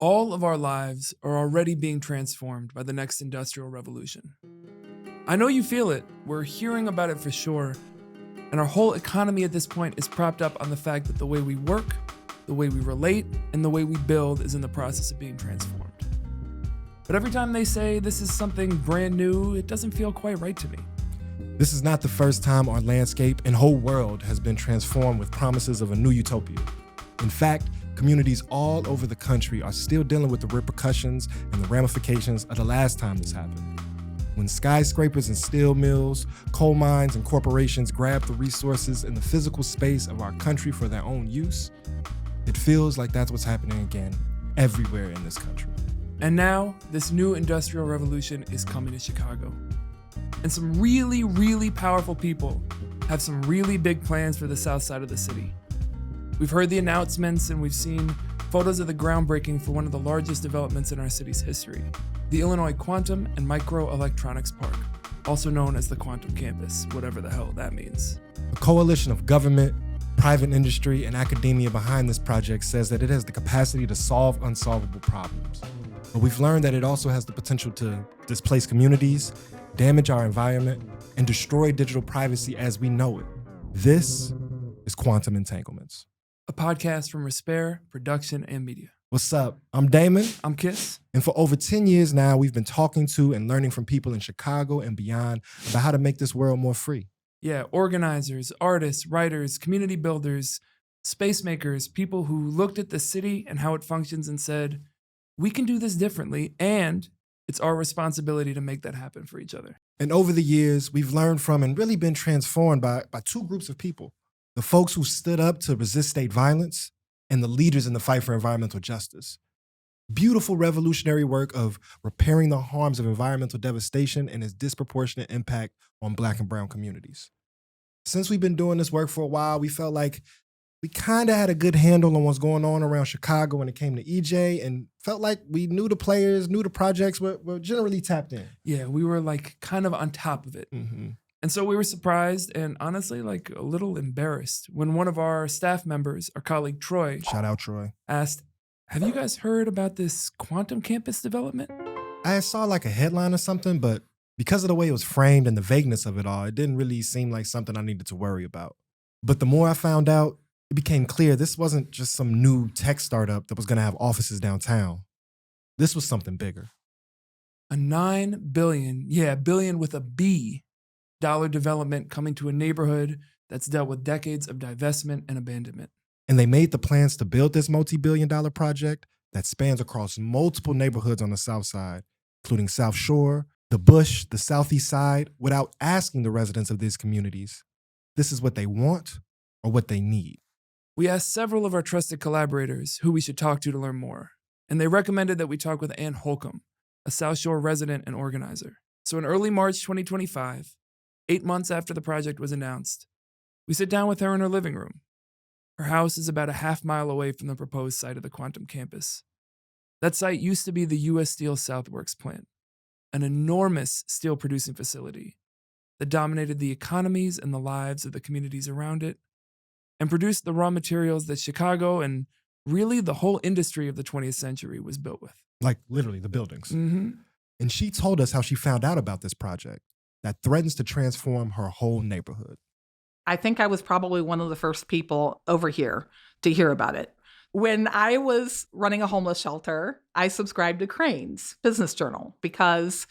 All of our lives are already being transformed by the next industrial revolution. I know you feel it. We're hearing about it for sure. And our whole economy at this point is propped up on the fact that the way we work, the way we relate, and the way we build is in the process of being transformed. But every time they say this is something brand new, it doesn't feel quite right to me. This is not the first time our landscape and whole world has been transformed with promises of a new utopia. In fact, communities all over the country are still dealing with the repercussions and the ramifications of the last time this happened. When skyscrapers and steel mills, coal mines and corporations grab the resources and the physical space of our country for their own use, it feels like that's what's happening again everywhere in this country. And now, this new industrial revolution is coming to Chicago. And some really, really powerful people have some really big plans for the south side of the city. We've heard the announcements and we've seen photos of the groundbreaking for one of the largest developments in our city's history, the Illinois Quantum and Microelectronics Park, also known as the Quantum Campus, whatever the hell that means. A coalition of government, private industry, and academia behind this project says that it has the capacity to solve unsolvable problems. But we've learned that it also has the potential to displace communities, damage our environment, and destroy digital privacy as we know it. This is Quantum Entanglements, a podcast from Respair, Production, and Media. What's up? I'm Damon. I'm Kiss. And for over 10 years now, we've been talking to and learning from people in Chicago and beyond about how to make this world more free. Yeah, organizers, artists, writers, community builders, space makers, people who looked at the city and how it functions and said, we can do this differently, and it's our responsibility to make that happen for each other. And over the years, we've learned from and really been transformed by two groups of people. The folks who stood up to resist state violence and the leaders in the fight for environmental justice. Beautiful revolutionary work of repairing the harms of environmental devastation and its disproportionate impact on Black and brown communities. Since we've been doing this work for a while, we felt like we kind of had a good handle on what's going on around Chicago when it came to EJ, and felt like we knew the players, knew the projects, were generally tapped in. Yeah, we were like kind of on top of it. Mm-hmm. And so we were surprised and honestly like a little embarrassed when one of our staff members, our colleague Troy, Shout out Troy, asked, have you guys heard about this quantum campus development? I saw like a headline or something, but because of the way it was framed and the vagueness of it all, it didn't really seem like something I needed to worry about. But the more I found out, it became clear this wasn't just some new tech startup that was going to have offices downtown. This was something bigger. A $9 billion, billion with a B, dollar development coming to a neighborhood that's dealt with decades of divestment and abandonment. And they made the plans to build this multi-billion-dollar project that spans across multiple neighborhoods on the South Side, including South Shore, the Bush, the Southeast Side, without asking the residents of these communities, this is what they want or what they need. We asked several of our trusted collaborators who we should talk to learn more, and they recommended that we talk with Ann Holcomb, a South Shore resident and organizer. So in early March 2025, 8 months after the project was announced, we sit down with her in her living room. Her house is about a half-mile away from the proposed site of the Quantum Campus. That site used to be the U.S. Steel Southworks plant, an enormous steel-producing facility that dominated the economies and the lives of the communities around it, and produced the raw materials that Chicago and really the whole industry of the 20th century was built with. Like literally the buildings. Mm-hmm. And she told us how she found out about this project that threatens to transform her whole neighborhood. I think I was probably one of the first people over here to hear about it. When I was running a homeless shelter, I subscribed to Crane's Business Journal because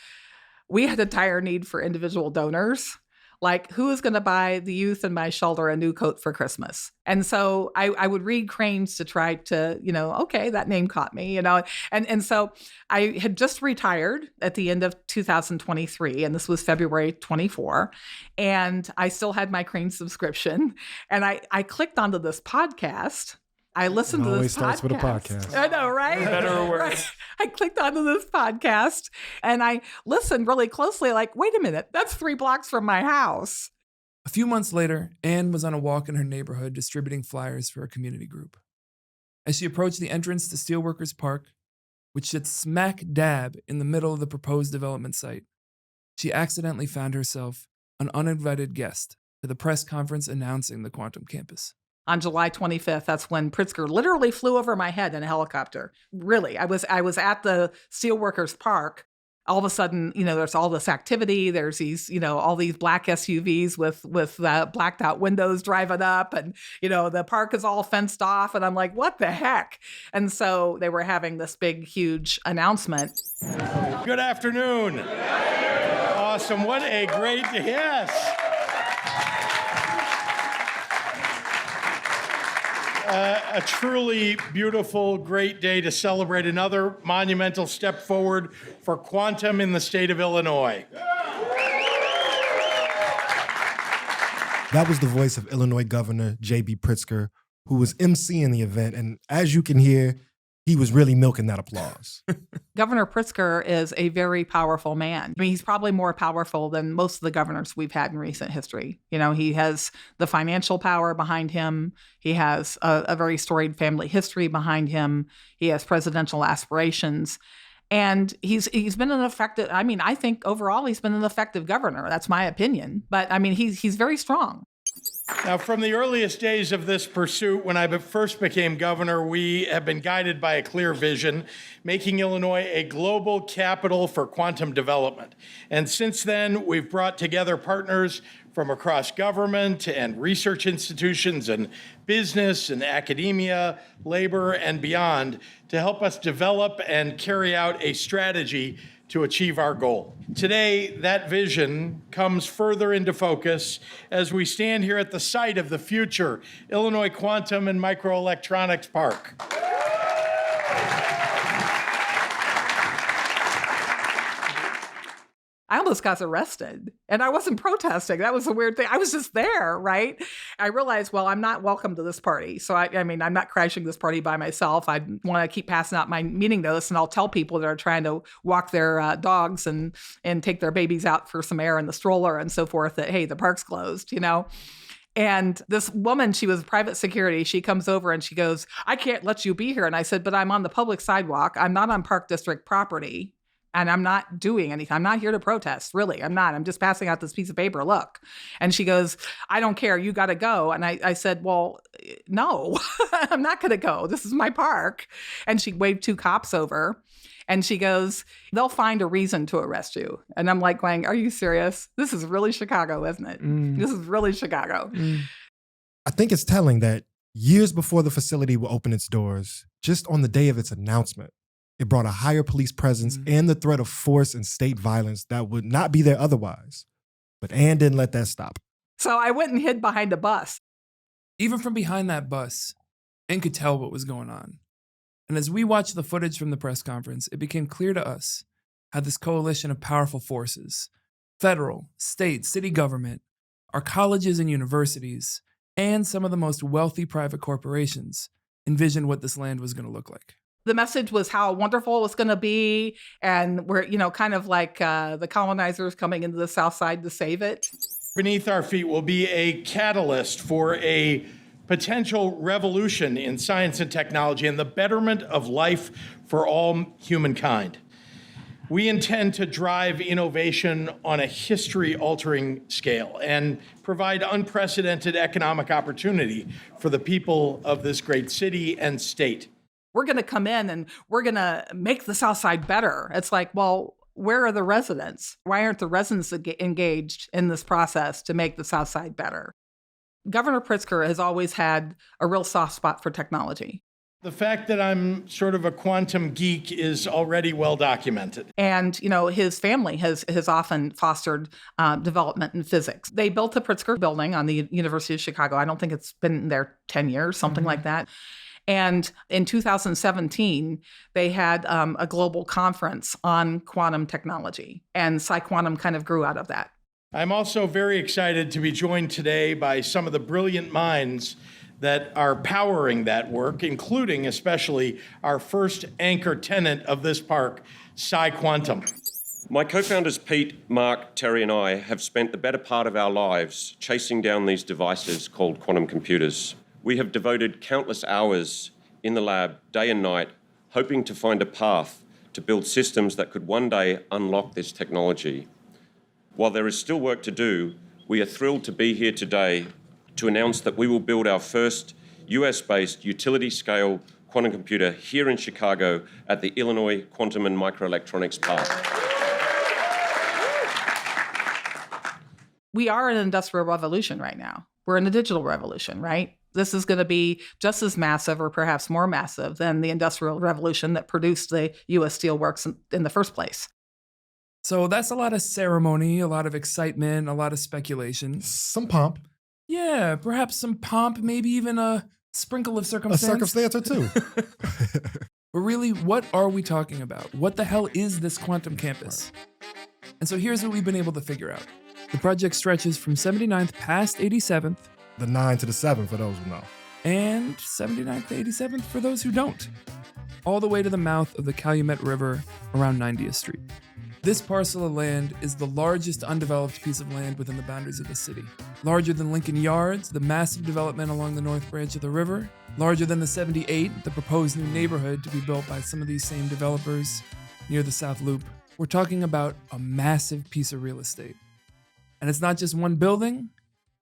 we had a dire need for individual donors. Like, who is going to buy the youth in my shelter a new coat for Christmas? And so I would read Crane's to try to, okay, that name caught me, And so I had just retired at the end of 2023, and this was February 24. And I still had my Crane subscription. And I clicked onto this podcast. I listened to this podcast. Always starts with a podcast. I know, right? Better or worse. Right. I clicked onto this podcast and I listened really closely, like, wait a minute, that's 3 blocks from my house. A few months later, Anne was on a walk in her neighborhood distributing flyers for a community group. As she approached the entrance to Steelworkers Park, which sits smack dab in the middle of the proposed development site, she accidentally found herself an uninvited guest to the press conference announcing the Quantum Campus. On July 25th, that's when Pritzker literally flew over my head in a helicopter. Really, I was at the Steelworkers Park. All of a sudden, there's all this activity. There's these, all these black SUVs with blacked out windows driving up, and the park is all fenced off. And I'm like, what the heck? And so they were having this big, huge announcement. Good afternoon. Awesome. What a great, yes. A truly beautiful, great day to celebrate another monumental step forward for quantum in the state of Illinois. That was the voice of Illinois Governor J.B. Pritzker, who was emceeing the event. And as you can hear, he was really milking that applause. Governor Pritzker is a very powerful man. I mean, he's probably more powerful than most of the governors we've had in recent history. He has the financial power behind him. He has a very storied family history behind him. He has presidential aspirations. And he's been an effective, I think overall he's been an effective governor. That's my opinion. But he's very strong. Now, from the earliest days of this pursuit, when I first became governor, we have been guided by a clear vision, making Illinois a global capital for quantum development. And since then, we've brought together partners from across government and research institutions and business and academia, labor, and beyond to help us develop and carry out a strategy to achieve our goal. Today, that vision comes further into focus as we stand here at the site of the future Illinois Quantum and Microelectronics Park. I almost got arrested, and I wasn't protesting. That was a weird thing. I was just there, right? I realized, well, I'm not welcome to this party. So I'm not crashing this party by myself. I want to keep passing out my meeting notice, and I'll tell people that are trying to walk their dogs and take their babies out for some air in the stroller and so forth that, hey, the park's closed, And this woman, she was private security. She comes over and she goes, I can't let you be here. And I said, but I'm on the public sidewalk. I'm not on Park District property. And I'm not doing anything. I'm not here to protest. Really, I'm not. I'm just passing out this piece of paper. Look. And she goes, I don't care. You got to go. And I said, well, no, I'm not going to go. This is my park. And she waved two cops over. And she goes, they'll find a reason to arrest you. And I'm like going, are you serious? This is really Chicago, isn't it? This is really Chicago. I think it's telling that years before the facility will open its doors, just on the day of its announcement, it brought a higher police presence and the threat of force and state violence that would not be there otherwise. But Ann didn't let that stop. So I went and hid behind a bus. Even from behind that bus, Ann could tell what was going on. And as we watched the footage from the press conference, it became clear to us how this coalition of powerful forces, federal, state, city government, our colleges and universities, and some of the most wealthy private corporations envisioned what this land was going to look like. The message was how wonderful it was going to be. And we're, kind of like the colonizers coming into the South Side to save it. Beneath our feet will be a catalyst for a potential revolution in science and technology and the betterment of life for all humankind. We intend to drive innovation on a history-altering scale and provide unprecedented economic opportunity for the people of this great city and state. We're going to come in and we're going to make the South Side better. It's like, well, where are the residents? Why aren't the residents engaged in this process to make the South Side better? Governor Pritzker has always had a real soft spot for technology. The fact that I'm sort of a quantum geek is already well documented. And, his family has often fostered development in physics. They built the Pritzker building on the University of Chicago. I don't think it's been there 10 years, something like that. And in 2017, they had a global conference on quantum technology, and PsiQuantum kind of grew out of that. I'm also very excited to be joined today by some of the brilliant minds that are powering that work, including especially our first anchor tenant of this park, PsiQuantum. My co-founders Pete, Mark, Terry and I have spent the better part of our lives chasing down these devices called quantum computers. We have devoted countless hours in the lab, day and night, hoping to find a path to build systems that could one day unlock this technology. While there is still work to do, we are thrilled to be here today to announce that we will build our first US-based utility-scale quantum computer here in Chicago at the Illinois Quantum and Microelectronics Park. We are in an industrial revolution right now. We're in a digital revolution, right? This is going to be just as massive or perhaps more massive than the industrial revolution that produced the U.S. steelworks in the first place. So that's a lot of ceremony, a lot of excitement, a lot of speculation. Some pomp. Yeah, perhaps some pomp, maybe even a sprinkle of A circumstance. circumstance or two. But really, what are we talking about? What the hell is this quantum campus? And so here's what we've been able to figure out. The project stretches from 79th past 87th, The 9 to the 7 for those who know. and 79th to 87th for those who don't, all the way to the mouth of the Calumet River around 90th Street. This parcel of land is the largest undeveloped piece of land within the boundaries of the city. Larger than Lincoln Yards, the massive development along the north branch of the river. Larger than the 78, the proposed new neighborhood to be built by some of these same developers near the South Loop. We're talking about a massive piece of real estate. And it's not just one building,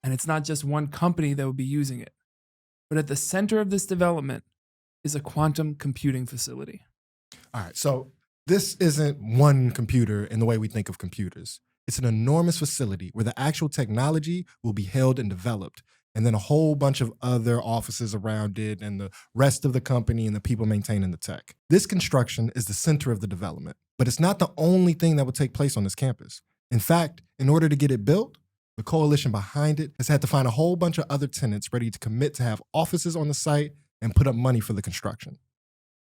and it's not just one company that would be using it. But at the center of this development is a quantum computing facility. All right, so this isn't one computer in the way we think of computers. It's an enormous facility where the actual technology will be held and developed, and then a whole bunch of other offices around it and the rest of the company and the people maintaining the tech. This construction is the center of the development, but it's not the only thing that will take place on this campus. In fact, in order to get it built, the coalition behind it has had to find a whole bunch of other tenants ready to commit to have offices on the site and put up money for the construction.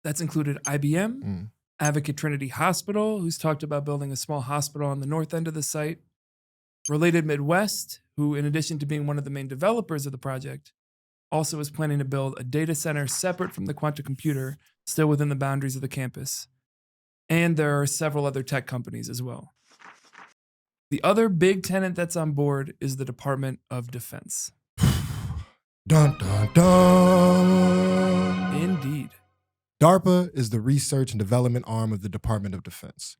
That's included IBM, Advocate Trinity Hospital, who's talked about building a small hospital on the north end of the site, Related Midwest, who, in addition to being one of the main developers of the project, also is planning to build a data center separate from the quantum computer, still within the boundaries of the campus. And there are several other tech companies as well. The other big tenant that's on board is the Department of Defense. Dun, dun, dun. Indeed. DARPA is the research and development arm of the Department of Defense.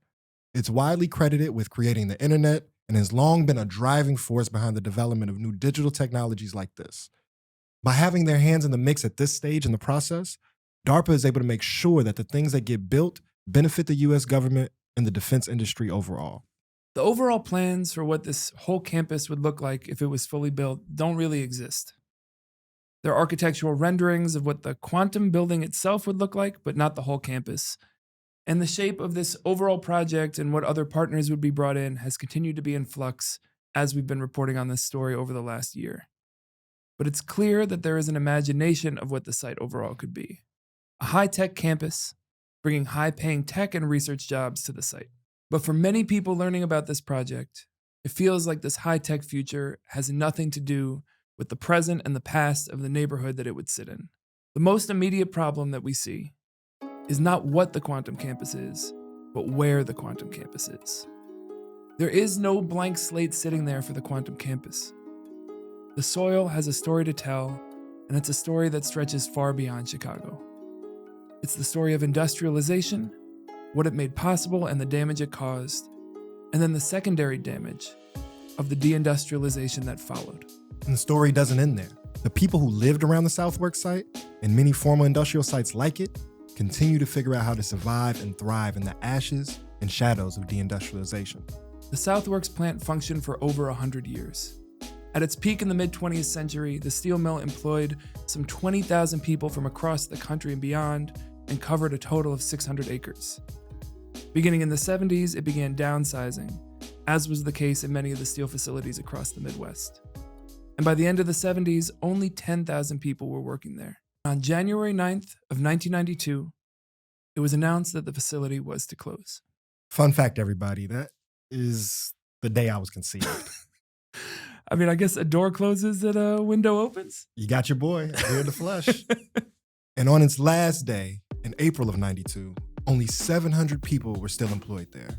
It's widely credited with creating the internet and has long been a driving force behind the development of new digital technologies like this. By having their hands in the mix at this stage in the process, DARPA is able to make sure that the things that get built benefit the U.S. government and the defense industry overall. The overall plans for what this whole campus would look like if it was fully built don't really exist. There are architectural renderings of what the quantum building itself would look like, but not the whole campus. And the shape of this overall project and what other partners would be brought in has continued to be in flux as we've been reporting on this story over the last year. But it's clear that there is an imagination of what the site overall could be. A high-tech campus, bringing high-paying tech and research jobs to the site. But for many people learning about this project, it feels like this high-tech future has nothing to do with the present and the past of the neighborhood that it would sit in. The most immediate problem that we see is not what the quantum campus is, but where the quantum campus is. There is no blank slate sitting there for the quantum campus. The soil has a story to tell, and it's a story that stretches far beyond Chicago. It's the story of industrialization, what it made possible and the damage it caused, and then the secondary damage of the deindustrialization that followed. And the story doesn't end there. The people who lived around the Southworks site and many former industrial sites like it continue to figure out how to survive and thrive in the ashes and shadows of deindustrialization. The Southworks plant functioned for over 100 years. At its peak in the mid-20th century, the steel mill employed some 20,000 people from across the country and beyond and covered a total of 600 acres. Beginning in the 70s, it began downsizing, as was the case in many of the steel facilities across the Midwest. And by the end of the 70s, only 10,000 people were working there. On January 9th of 1992, it was announced that the facility was to close. Fun fact, everybody, that is the day I was conceived. I mean, I guess a door closes and a window opens. You got your boy here in the flesh. And on its last day, in April of 92, only 700 people were still employed there.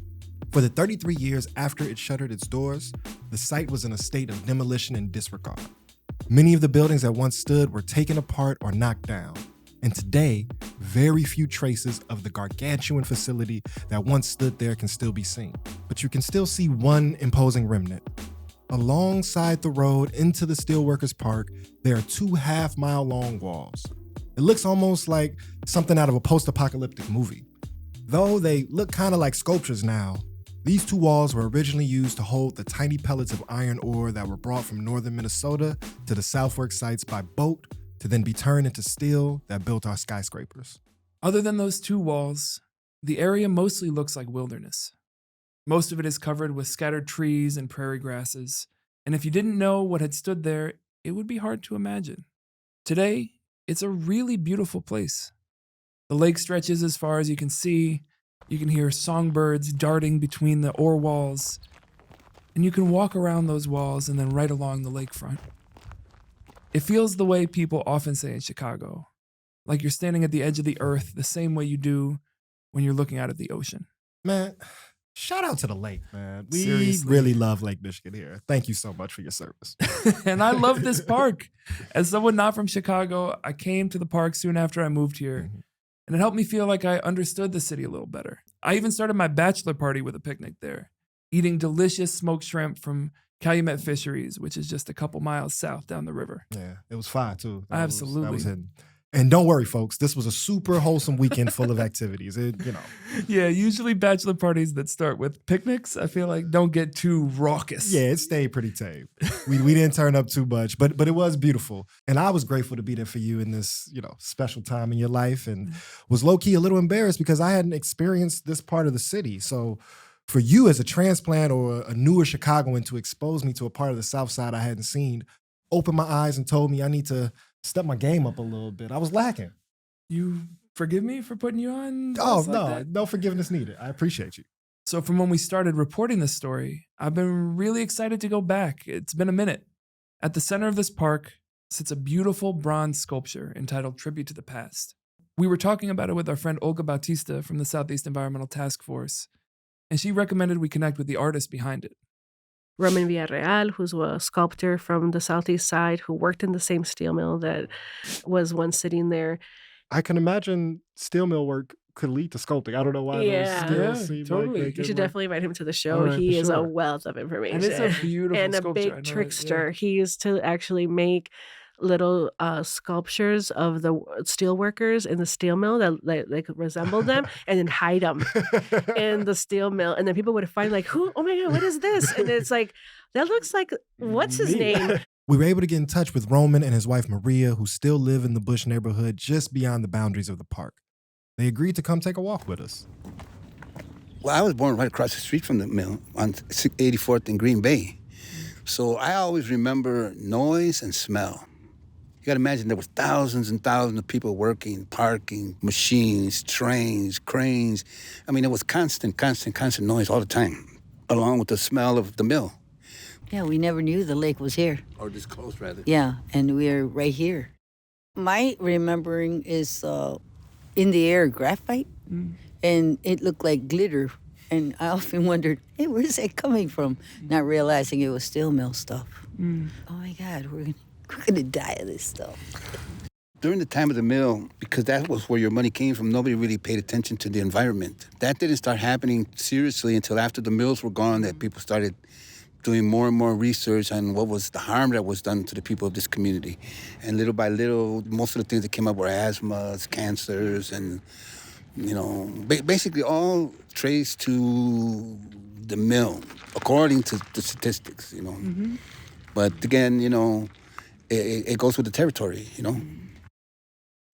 For the 33 years after it shuttered its doors, the site was in a state of demolition and disregard. Many of the buildings that once stood were taken apart or knocked down. And today, very few traces of the gargantuan facility that once stood there can still be seen. But you can still see one imposing remnant, Alongside the road into the Steelworkers Park, there are 2 half-mile-long walls. It looks almost like something out of a post-apocalyptic movie. Though they look kind of like sculptures now, these 2 walls were originally used to hold the tiny pellets of iron ore that were brought from northern Minnesota to the Southworks sites by boat to then be turned into steel that built our skyscrapers. Other than those 2 walls, the area mostly looks like wilderness. Most of it is covered with scattered trees and prairie grasses, and if you didn't know what had stood there, it would be hard to imagine. Today, it's a really beautiful place. The lake stretches as far as you can see. You can hear songbirds darting between the ore walls, and you can walk around those walls and then right along the lakefront. It feels the way people often say in Chicago, like you're standing at the edge of the earth the same way you do when you're looking out at the ocean. Man, shout out to the lake, man. We Seriously. really love Lake Michigan here. Thank you so much for your service. And I love this park. As someone not from Chicago, I came to the park soon after I moved here, and it helped me feel like I understood the city a little better. I even started my bachelor party with a picnic there, eating delicious smoked shrimp from Calumet Fisheries, which is just a couple miles south down the river. Yeah, it was fire too. That Absolutely. was hidden. And don't worry, folks, this was a super wholesome weekend full of activities. Yeah, usually bachelor parties that start with picnics, I feel like don't get too raucous. Yeah, it stayed pretty tame. We didn't turn up too much, but it was beautiful. And I was grateful to be there for you in this, special time in your life, and was low-key a little embarrassed because I hadn't experienced this part of the city. So for you as a transplant or a newer Chicagoan to expose me to a part of the South Side I hadn't seen, opened my eyes and told me I need to step my game up a little bit. I was lacking. You forgive me for putting you on? Oh, like no, that? no forgiveness needed. I appreciate you. So from when we started reporting this story, I've been really excited to go back. It's been a minute. At the center of this park sits a beautiful bronze sculpture entitled Tribute to the Past. We were talking about it with our friend Olga Bautista from the Southeast Environmental Task Force, and she recommended we connect with the artist behind it. Roman Villarreal, who's a sculptor from the southeast side who worked in the same steel mill that was once sitting there. I can imagine steel mill work could lead to sculpting. I don't know why Yeah. those Yeah, skills seem totally. like they You could should work. definitely invite him to the show. All right, He for is a sure. wealth of information. And it's a beautiful and a sculpture. I know big it, trickster. yeah. He used to actually make little sculptures of the steel workers in the steel mill that they could resemble them and then hide them in the steel mill. And then people would find like, who? Oh my God, what is this? And it's like, that looks like, what's his Me. name? We were able to get in touch with Roman and his wife Maria, who still live in the Bush neighborhood just beyond the boundaries of the park. They agreed to come take a walk with us. Well, I was born right across the street from the mill on 84th and Green Bay. So I always remember noise and smell. You got to imagine there was thousands and thousands of people working, parking, machines, trains, cranes. I mean, it was constant noise all the time, along with the smell of the mill. Yeah, we never knew the lake was here. Or this close, rather. Yeah, and we're right here. My remembering is in the air graphite, and it looked like glitter. And I often wondered, hey, where's that coming from? Not realizing it was steel mill stuff. Oh my God, we're gonna die of this stuff. During the time of the mill, because that was where your money came from, nobody really paid attention to the environment. That didn't start happening seriously until after the mills were gone, that people started doing more and more research on what was the harm that was done to the people of this community. And little by little, most of the things that came up were asthmas, cancers, and, basically all traced to the mill, according to the statistics, But again, it goes with the territory,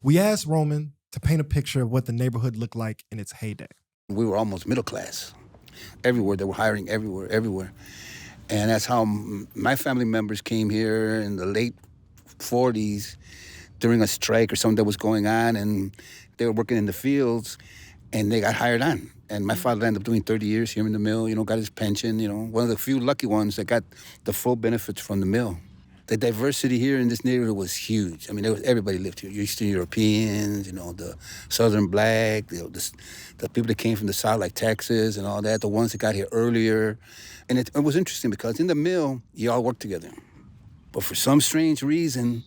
We asked Roman to paint a picture of what the neighborhood looked like in its heyday. We were almost middle class. Everywhere, they were hiring everywhere. And that's how my family members came here in the late 40s during a strike or something that was going on, and they were working in the fields, and they got hired on. And my father ended up doing 30 years here in the mill, got his pension, one of the few lucky ones that got the full benefits from the mill. The diversity here in this neighborhood was huge. I mean, everybody lived here. Eastern Europeans, the Southern Black, the people that came from the South, like Texas and all that, the ones that got here earlier. And it was interesting because in the mill, you all worked together. But for some strange reason,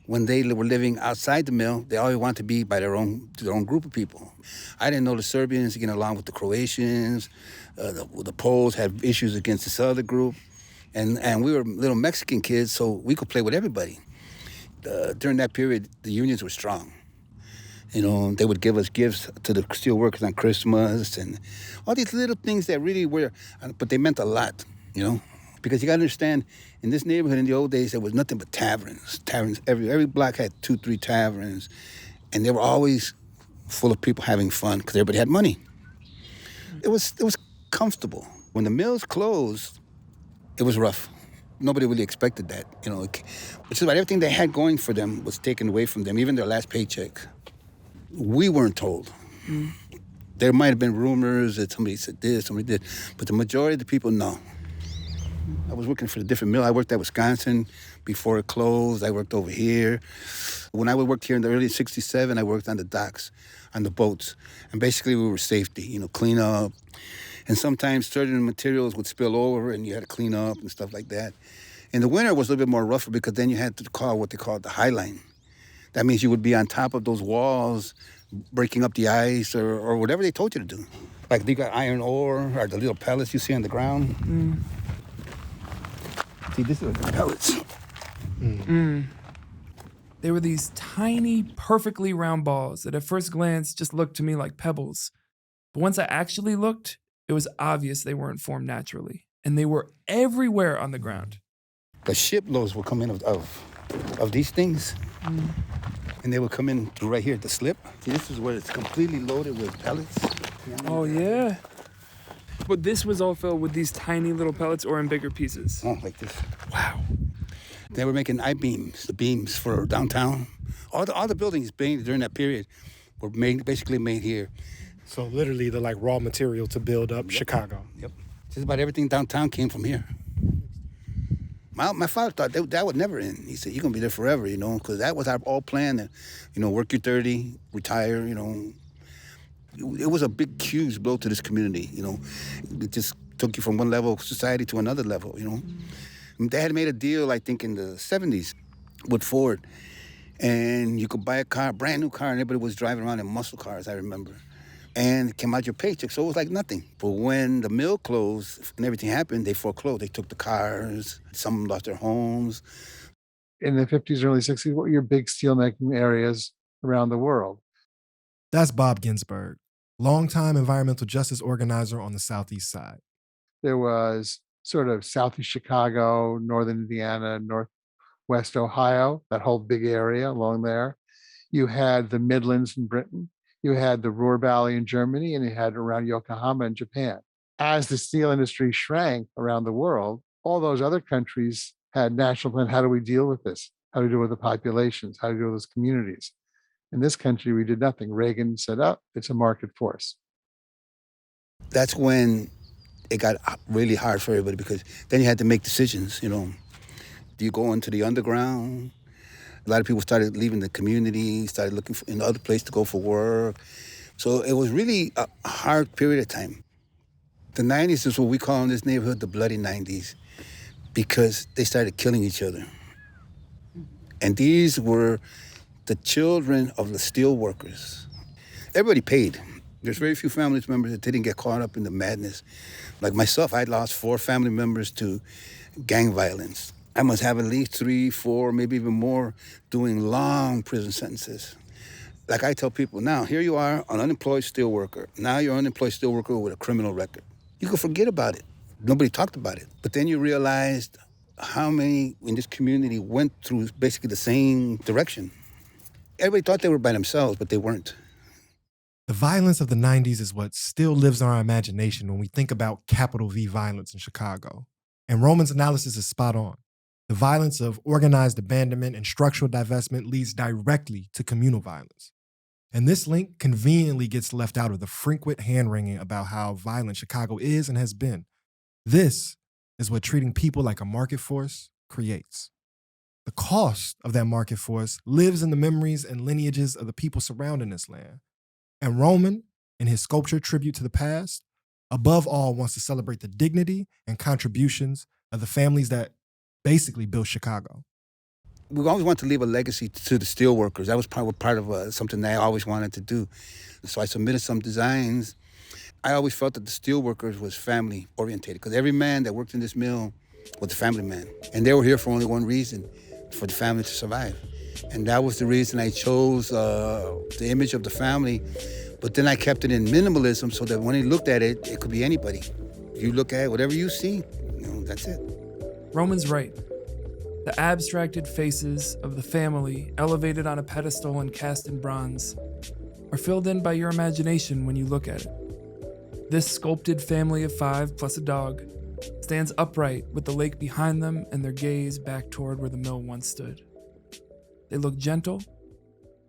when they were living outside the mill, they always wanted to be by their own group of people. I didn't know the Serbians getting along with the Croatians. The Poles had issues against this other group. And we were little Mexican kids, so we could play with everybody. During that period, the unions were strong. They would give us gifts to the steel workers on Christmas and all these little things that really were, but they meant a lot, Because you got to understand, in this neighborhood in the old days, there was nothing but taverns. Taverns every block had 2-3 taverns, and they were always full of people having fun because everybody had money. It was comfortable. When the mills closed, it was rough. Nobody really expected that, Which is about everything they had going for them was taken away from them, even their last paycheck. We weren't told. There might have been rumors that somebody said this, somebody did, but the majority of the people, no. I was working for a different mill. I worked at Wisconsin before it closed. I worked over here. When I worked here in the early '67, I worked on the docks, on the boats. And basically we were safety, clean up. And sometimes certain materials would spill over and you had to clean up and stuff like that. In the winter, it was a little bit more rougher because then you had to call what they called the high line. That means you would be on top of those walls, breaking up the ice or whatever they told you to do. Like they got iron ore or the little pellets you see on the ground. See, this is the pellets. They were these tiny, perfectly round balls that at first glance just looked to me like pebbles. But once I actually looked, it was obvious they weren't formed naturally. And they were everywhere on the ground. The shiploads would come in of these things. And they would come in through right here, the slip. See, this is where it's completely loaded with pellets. Oh, yeah. But this was all filled with these tiny little pellets or in bigger pieces. Oh, like this. Wow. They were making I-beams, the beams for downtown. All the buildings made during that period were basically made here. So literally the raw material to build up Chicago. Yep. Just about everything downtown came from here. My father thought that would never end. He said, you're going to be there forever, because that was our all plan. Work your 30, retire, It was a big, huge blow to this community, It just took you from one level of society to another level, They had made a deal, I think, in the 70s with Ford. And you could buy a car, brand new car, and everybody was driving around in muscle cars, I remember. And it came out your paycheck, so it was like nothing. But when the mill closed and everything happened, they foreclosed. They took the cars. Some lost their homes. In the 50s and early 60s, what were your big steelmaking areas around the world? That's Bob Ginsberg, longtime environmental justice organizer on the Southeast side. There was sort of Southeast Chicago, Northern Indiana, Northwest Ohio, that whole big area along there. You had the Midlands in Britain. You had the Ruhr Valley in Germany, and you had around Yokohama in Japan. As the steel industry shrank around the world, all those other countries had national plan. How do we deal with this? How do we deal with the populations? How do we deal with those communities? In this country, we did nothing. Reagan said, it's a market force. That's when it got really hard for everybody because then you had to make decisions, Do you go into the underground? A lot of people started leaving the community, started looking for another place to go for work. So it was really a hard period of time. The 90s is what we call in this neighborhood the bloody 90s because they started killing each other. And these were the children of the steel workers. Everybody paid. There's very few family members that didn't get caught up in the madness. Like myself, I lost 4 family members to gang violence. I must have at least 3, 4, maybe even more doing long prison sentences. Like I tell people now, here you are, an unemployed steelworker. Now you're an unemployed steelworker with a criminal record. You can forget about it. Nobody talked about it. But then you realized how many in this community went through basically the same direction. Everybody thought they were by themselves, but they weren't. The violence of the 90s is what still lives in our imagination when we think about capital V violence in Chicago. And Roman's analysis is spot on. The violence of organized abandonment and structural divestment leads directly to communal violence. And this link conveniently gets left out of the frequent hand-wringing about how violent Chicago is and has been. This is what treating people like a market force creates. The cost of that market force lives in the memories and lineages of the people surrounding this land. And Roman, in his sculpture tribute to the past, above all wants to celebrate the dignity and contributions of the families that basically built Chicago. We always wanted to leave a legacy to the steelworkers. That was part of something that I always wanted to do. So I submitted some designs. I always felt that the steelworkers was family orientated because every man that worked in this mill with the family man. And they were here for only one reason, for the family to survive. And that was the reason I chose the image of the family. But then I kept it in minimalism so that when he looked at it, it could be anybody. You look at it, whatever you see, that's it. Roman's right. The abstracted faces of the family, elevated on a pedestal and cast in bronze, are filled in by your imagination when you look at it. This sculpted family of 5 plus a dog stands upright with the lake behind them and their gaze back toward where the mill once stood. They look gentle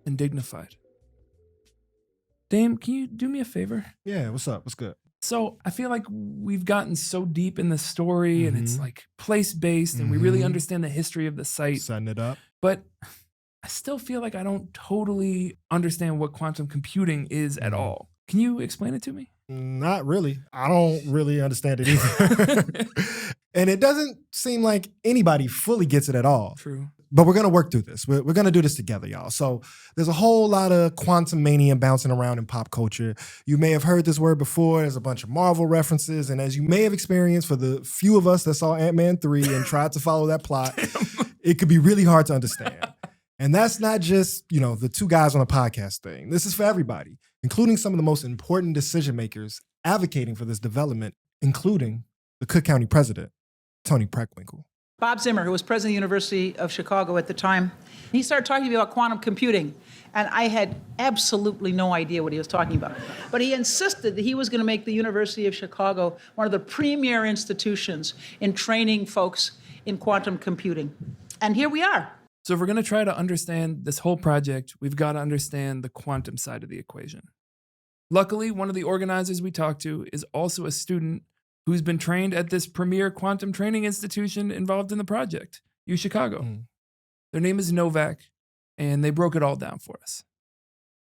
and dignified. Dame, can you do me a favor? Yeah, what's up? What's good? So I feel like we've gotten so deep in the story and it's like place-based and we really understand the history of the site. Setting it up. But I still feel like I don't totally understand what quantum computing is at all. Can you explain it to me? Not really. I don't really understand it either. And it doesn't seem like anybody fully gets it at all. True. But we're going to work through this. We're going to do this together, y'all. So there's a whole lot of quantum mania bouncing around in pop culture. You may have heard this word before. There's a bunch of Marvel references. And as you may have experienced for the few of us that saw Ant-Man 3 and tried to follow that plot, it could be really hard to understand. And that's not just, the two guys on a podcast thing. This is for everybody, including some of the most important decision makers advocating for this development, including the Cook County president, Tony Preckwinkle. Bob Zimmer, who was president of the University of Chicago at the time, he started talking to me about quantum computing, and I had absolutely no idea what he was talking about. But he insisted that he was going to make the University of Chicago one of the premier institutions in training folks in quantum computing. And here we are. So if we're going to try to understand this whole project, we've got to understand the quantum side of the equation. Luckily, one of the organizers we talked to is also a student who's been trained at this premier quantum training institution involved in the project, UChicago. Their name is Novak, and they broke it all down for us.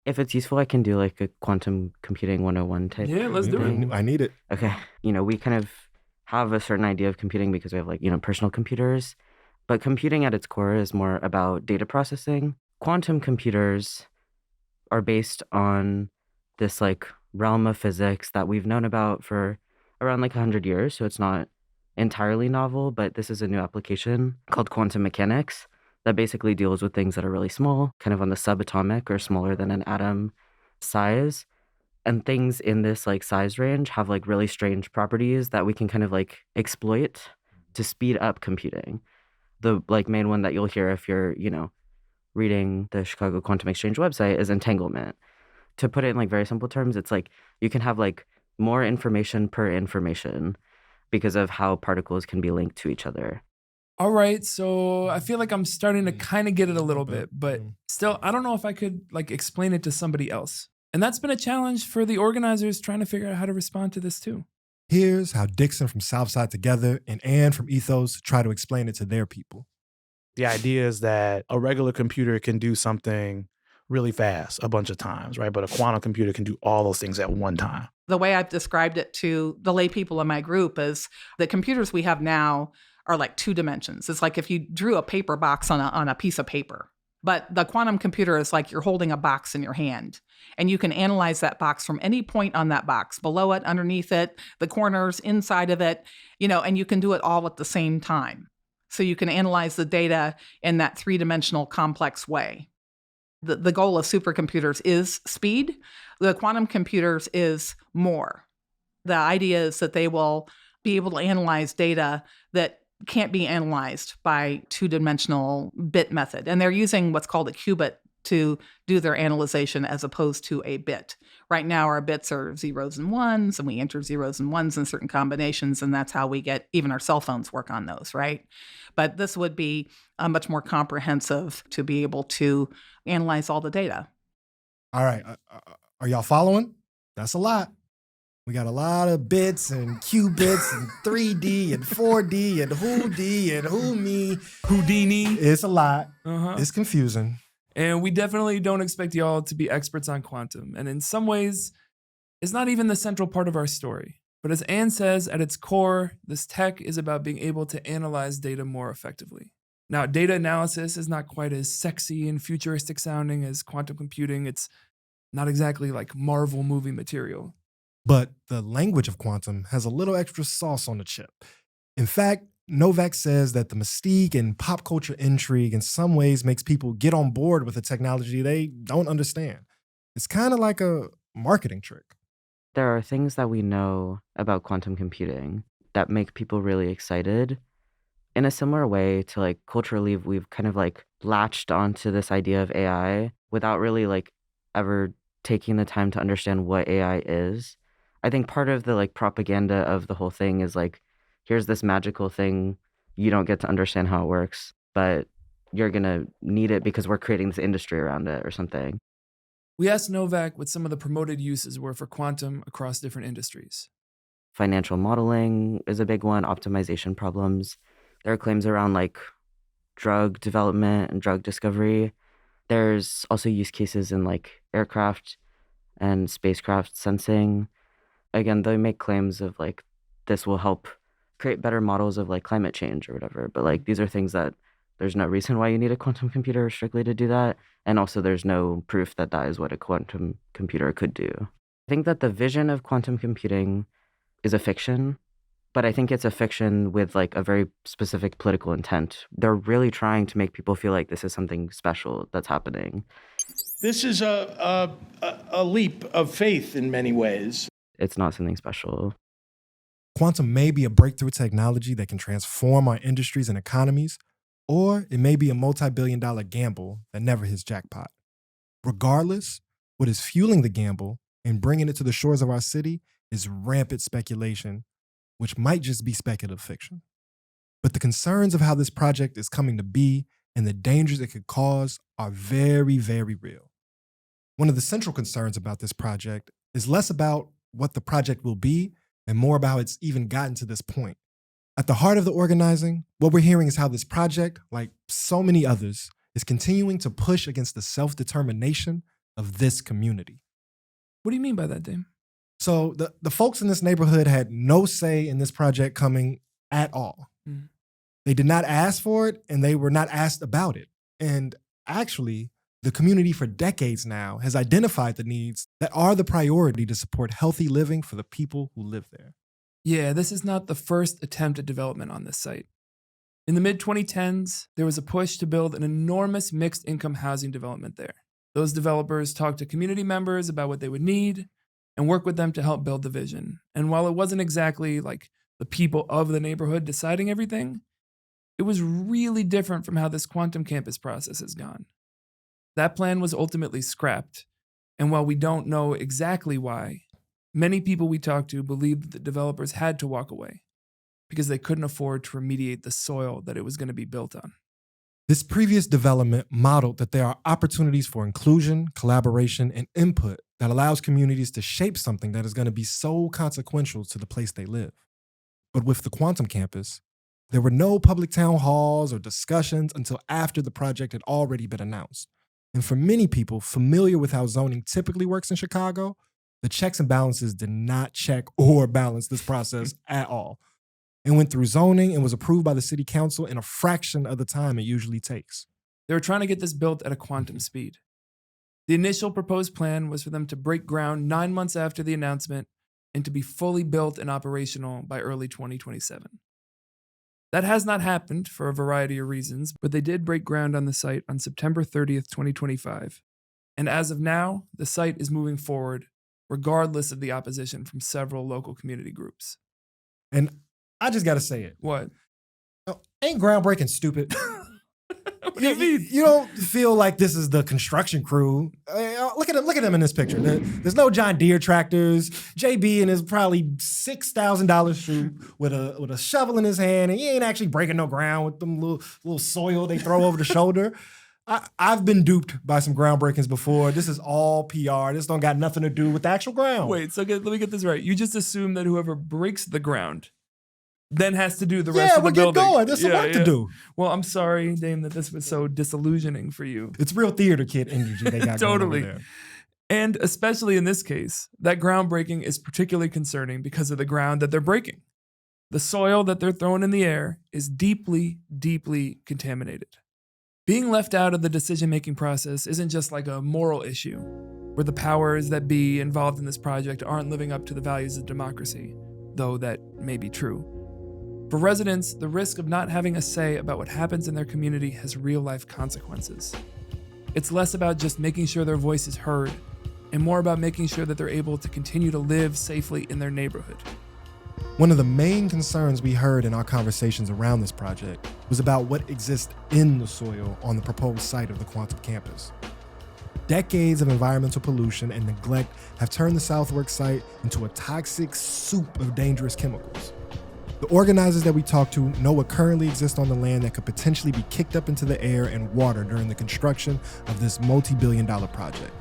If it's useful, I can do like a quantum computing 101 type. Yeah, let's do it. I need it. Okay. We kind of have a certain idea of computing because we have personal computers, but computing at its core is more about data processing. Quantum computers are based on this realm of physics that we've known about for around 100 years, so it's not entirely novel, but this is a new application called quantum mechanics that basically deals with things that are really small, kind of on the subatomic or smaller than an atom size. And things in this size range have really strange properties that we can kind of exploit to speed up computing. The main one that you'll hear if you're, reading the Chicago Quantum Exchange website is entanglement. To put it in very simple terms, it's you can have more information per information because of how particles can be linked to each other. All right, so I feel like I'm starting to kind of get it a little bit, but still, I don't know if I could explain it to somebody else. And that's been a challenge for the organizers trying to figure out how to respond to this too. Here's how Dixon from Southside Together and Ann from Ethos try to explain it to their people. The idea is that a regular computer can do something really fast a bunch of times, right? But a quantum computer can do all those things at one time. The way I've described it to the lay people in my group is the computers we have now are 2 dimensions. It's like if you drew a paper box on a piece of paper. But the quantum computer is like you're holding a box in your hand, and you can analyze that box from any point on that box, below it, underneath it, the corners, inside of it, and you can do it all at the same time. So you can analyze the data in that 3-dimensional complex way. The goal of supercomputers is speed. The quantum computers is more. The idea is that they will be able to analyze data that can't be analyzed by 2-dimensional bit method. And they're using what's called a qubit to do their analyzation as opposed to a bit. Right now, our bits are 0s and 1s, and we enter 0s and 1s in certain combinations, and that's how we get even our cell phones work on those, right? But this would be much more comprehensive to be able to analyze all the data. All right. Are y'all following? That's a lot. We got a lot of bits and qubits and 3D and 4D and who D and who me. Houdini. It's a lot. Uh-huh. It's confusing. And we definitely don't expect y'all to be experts on quantum. And in some ways, it's not even the central part of our story. But as Anne says, at its core, this tech is about being able to analyze data more effectively. Now, data analysis is not quite as sexy and futuristic sounding as quantum computing. It's not exactly like Marvel movie material. But the language of quantum has a little extra sauce on the chip. In fact, Novak says that the mystique and pop culture intrigue in some ways makes people get on board with a technology they don't understand. It's kind of like a marketing trick. There are things that we know about quantum computing that make people really excited. In a similar way to like culturally, we've kind of like latched onto this idea of AI without really like ever taking the time to understand what AI is. I think part of the like propaganda of the whole thing is like, here's this magical thing, you don't get to understand how it works, but you're gonna need it because we're creating this industry around it or something. We asked Novak what some of the promoted uses were for quantum across different industries. Financial modeling is a big one, optimization problems. There are claims around like drug development and drug discovery. There's also use cases in like aircraft and spacecraft sensing. Again, they make claims of like this will help create better models of like climate change or whatever. But like these are things that there's no reason why you need a quantum computer strictly to do that. And also there's no proof that that is what a quantum computer could do. I think that the vision of quantum computing is a fiction, but I think it's a fiction with like a very specific political intent. They're really trying to make people feel like this is something special that's happening. This is a leap of faith in many ways. It's not something special. Quantum may be a breakthrough technology that can transform our industries and economies, or it may be a multi-billion-dollar gamble that never hits jackpot. Regardless, what is fueling the gamble and bringing it to the shores of our city is rampant speculation, which might just be speculative fiction. But the concerns of how this project is coming to be and the dangers it could cause are very, very real. One of the central concerns about this project is less about what the project will be and more about how it's even gotten to this point. At the heart of the organizing, what we're hearing is how this project, like so many others, is continuing to push against the self-determination of this community. What do you mean by that, Dame? So the folks in this neighborhood had no say in this project coming at all. Mm. They did not ask for it, and they were not asked about it. And actually, the community for decades now has identified the needs that are the priority to support healthy living for the people who live there. Yeah, this is not the first attempt at development on this site. In the mid-2010s, there was a push to build an enormous mixed-income housing development there. Those developers talked to community members about what they would need and work with them to help build the vision. And while it wasn't exactly like the people of the neighborhood deciding everything, it was really different from how this quantum campus process has gone. That plan was ultimately scrapped, and while we don't know exactly why, many people we talked to believed that the developers had to walk away because they couldn't afford to remediate the soil that it was going to be built on. This previous development modeled that there are opportunities for inclusion, collaboration, and input that allows communities to shape something that is going to be so consequential to the place they live. But with the quantum campus, there were no public town halls or discussions until after the project had already been announced. And for many people familiar with how zoning typically works in Chicago, the checks and balances did not check or balance this process at all. It went through zoning and was approved by the city council in a fraction of the time it usually takes. They were trying to get this built at a quantum speed. The initial proposed plan was for them to break ground 9 months after the announcement and to be fully built and operational by early 2027. That has not happened for a variety of reasons, but they did break ground on the site on September 30th, 2025. And as of now, the site is moving forward, regardless of the opposition from several local community groups. And I just got to say it. What? Ain't groundbreaking stupid? What do you mean? You don't feel like this is the construction crew. Look at them in this picture. There's no John Deere tractors. JB in his probably $6,000 suit with a shovel in his hand, and he ain't actually breaking no ground with them little soil they throw over the shoulder. I've been duped by some groundbreakings before. This is all PR. This don't got nothing to do with the actual ground. Wait, so let me get this right. You just assume that whoever breaks the ground then has to do the rest of the building. Yeah, we'll get going. There's some work to do. Well, I'm sorry, Dame, that this was so disillusioning for you. It's real theater kid energy they got Totally. going over there. And especially in this case, that groundbreaking is particularly concerning because of the ground that they're breaking. The soil that they're throwing in the air is deeply, deeply contaminated. Being left out of the decision-making process isn't just like a moral issue, where the powers that be involved in this project aren't living up to the values of democracy, though that may be true. For residents, the risk of not having a say about what happens in their community has real-life consequences. It's less about just making sure their voice is heard, and more about making sure that they're able to continue to live safely in their neighborhood. One of the main concerns we heard in our conversations around this project was about what exists in the soil on the proposed site of the Quantum campus. Decades of environmental pollution and neglect have turned the Southworks site into a toxic soup of dangerous chemicals. The organizers that we talked to know what currently exists on the land that could potentially be kicked up into the air and water during the construction of this multi-billion-dollar project.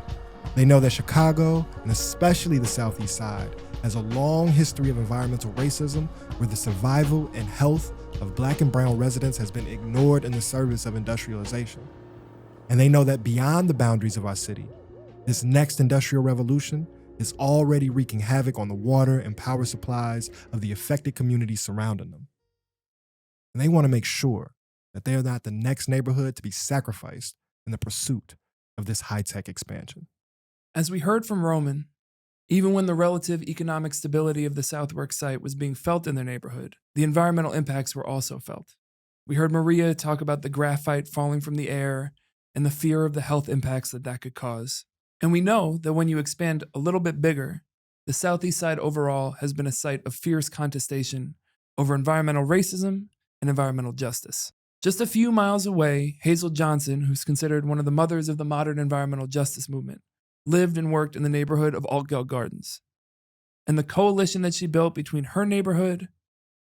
They know that Chicago, and especially the Southeast Side, has a long history of environmental racism where the survival and health of Black and brown residents has been ignored in the service of industrialization. And they know that beyond the boundaries of our city, this next industrial revolution is already wreaking havoc on the water and power supplies of the affected communities surrounding them. And they want to make sure that they are not the next neighborhood to be sacrificed in the pursuit of this high-tech expansion. As we heard from Roman, even when the relative economic stability of the Southworks site was being felt in their neighborhood, the environmental impacts were also felt. We heard Maria talk about the graphite falling from the air and the fear of the health impacts that could cause. And we know that when you expand a little bit bigger, the Southeast Side overall has been a site of fierce contestation over environmental racism and environmental justice. Just a few miles away, Hazel Johnson, who's considered one of the mothers of the modern environmental justice movement, lived and worked in the neighborhood of Altgeld Gardens. And the coalition that she built between her neighborhood,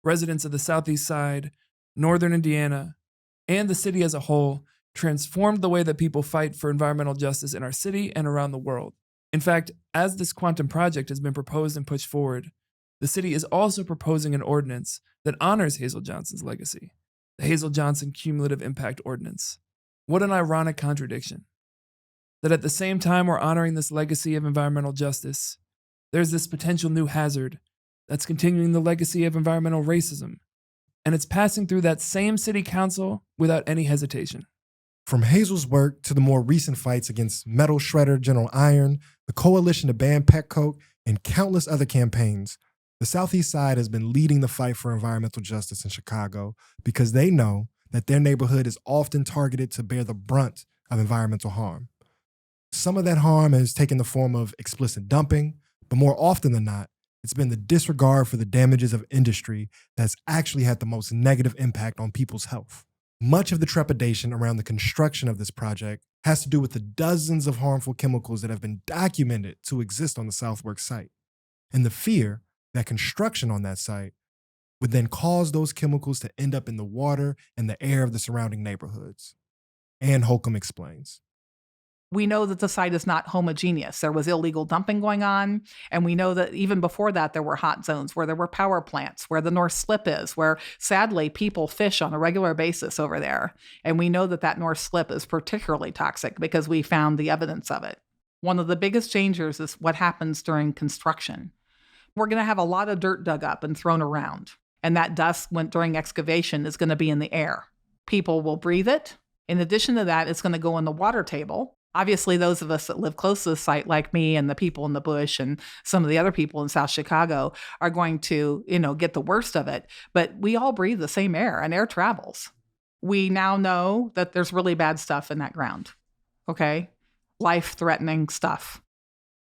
residents of the Southeast Side, Northern Indiana, and the city as a whole transformed the way that people fight for environmental justice in our city and around the world. In fact, as this quantum project has been proposed and pushed forward, the city is also proposing an ordinance that honors Hazel Johnson's legacy, the Hazel Johnson Cumulative Impact Ordinance. What an ironic contradiction. That at the same time we're honoring this legacy of environmental justice, there's this potential new hazard that's continuing the legacy of environmental racism, and it's passing through that same city council without any hesitation. From Hazel's work to the more recent fights against metal shredder General Iron, the coalition to ban pet coke, and countless other campaigns, the Southeast Side has been leading the fight for environmental justice in Chicago because they know that their neighborhood is often targeted to bear the brunt of environmental harm. Some of that harm has taken the form of explicit dumping, but more often than not, it's been the disregard for the damages of industry that's actually had the most negative impact on people's health. Much of the trepidation around the construction of this project has to do with the dozens of harmful chemicals that have been documented to exist on the Southworks site, and the fear that construction on that site would then cause those chemicals to end up in the water and the air of the surrounding neighborhoods. Ann Holcomb explains. We know that the site is not homogeneous. There was illegal dumping going on, and we know that even before that, there were hot zones where there were power plants, where the North Slip is, where sadly people fish on a regular basis over there. And we know that that North Slip is particularly toxic because we found the evidence of it. One of the biggest dangers is what happens during construction. We're going to have a lot of dirt dug up and thrown around, and that dust during excavation is going to be in the air. People will breathe it. In addition to that, it's going to go in the water table. Obviously, those of us that live close to the site, like me and the people in the bush and some of the other people in South Chicago, are going to, get the worst of it. But we all breathe the same air, and air travels. We now know that there's really bad stuff in that ground. Okay? Life-threatening stuff.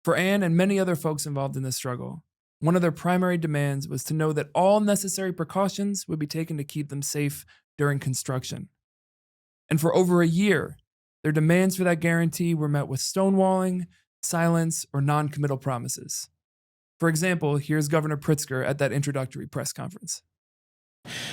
For Ann and many other folks involved in this struggle, one of their primary demands was to know that all necessary precautions would be taken to keep them safe during construction. And for over a year, their demands for that guarantee were met with stonewalling, silence, or non-committal promises. For example, here's Governor Pritzker at that introductory press conference.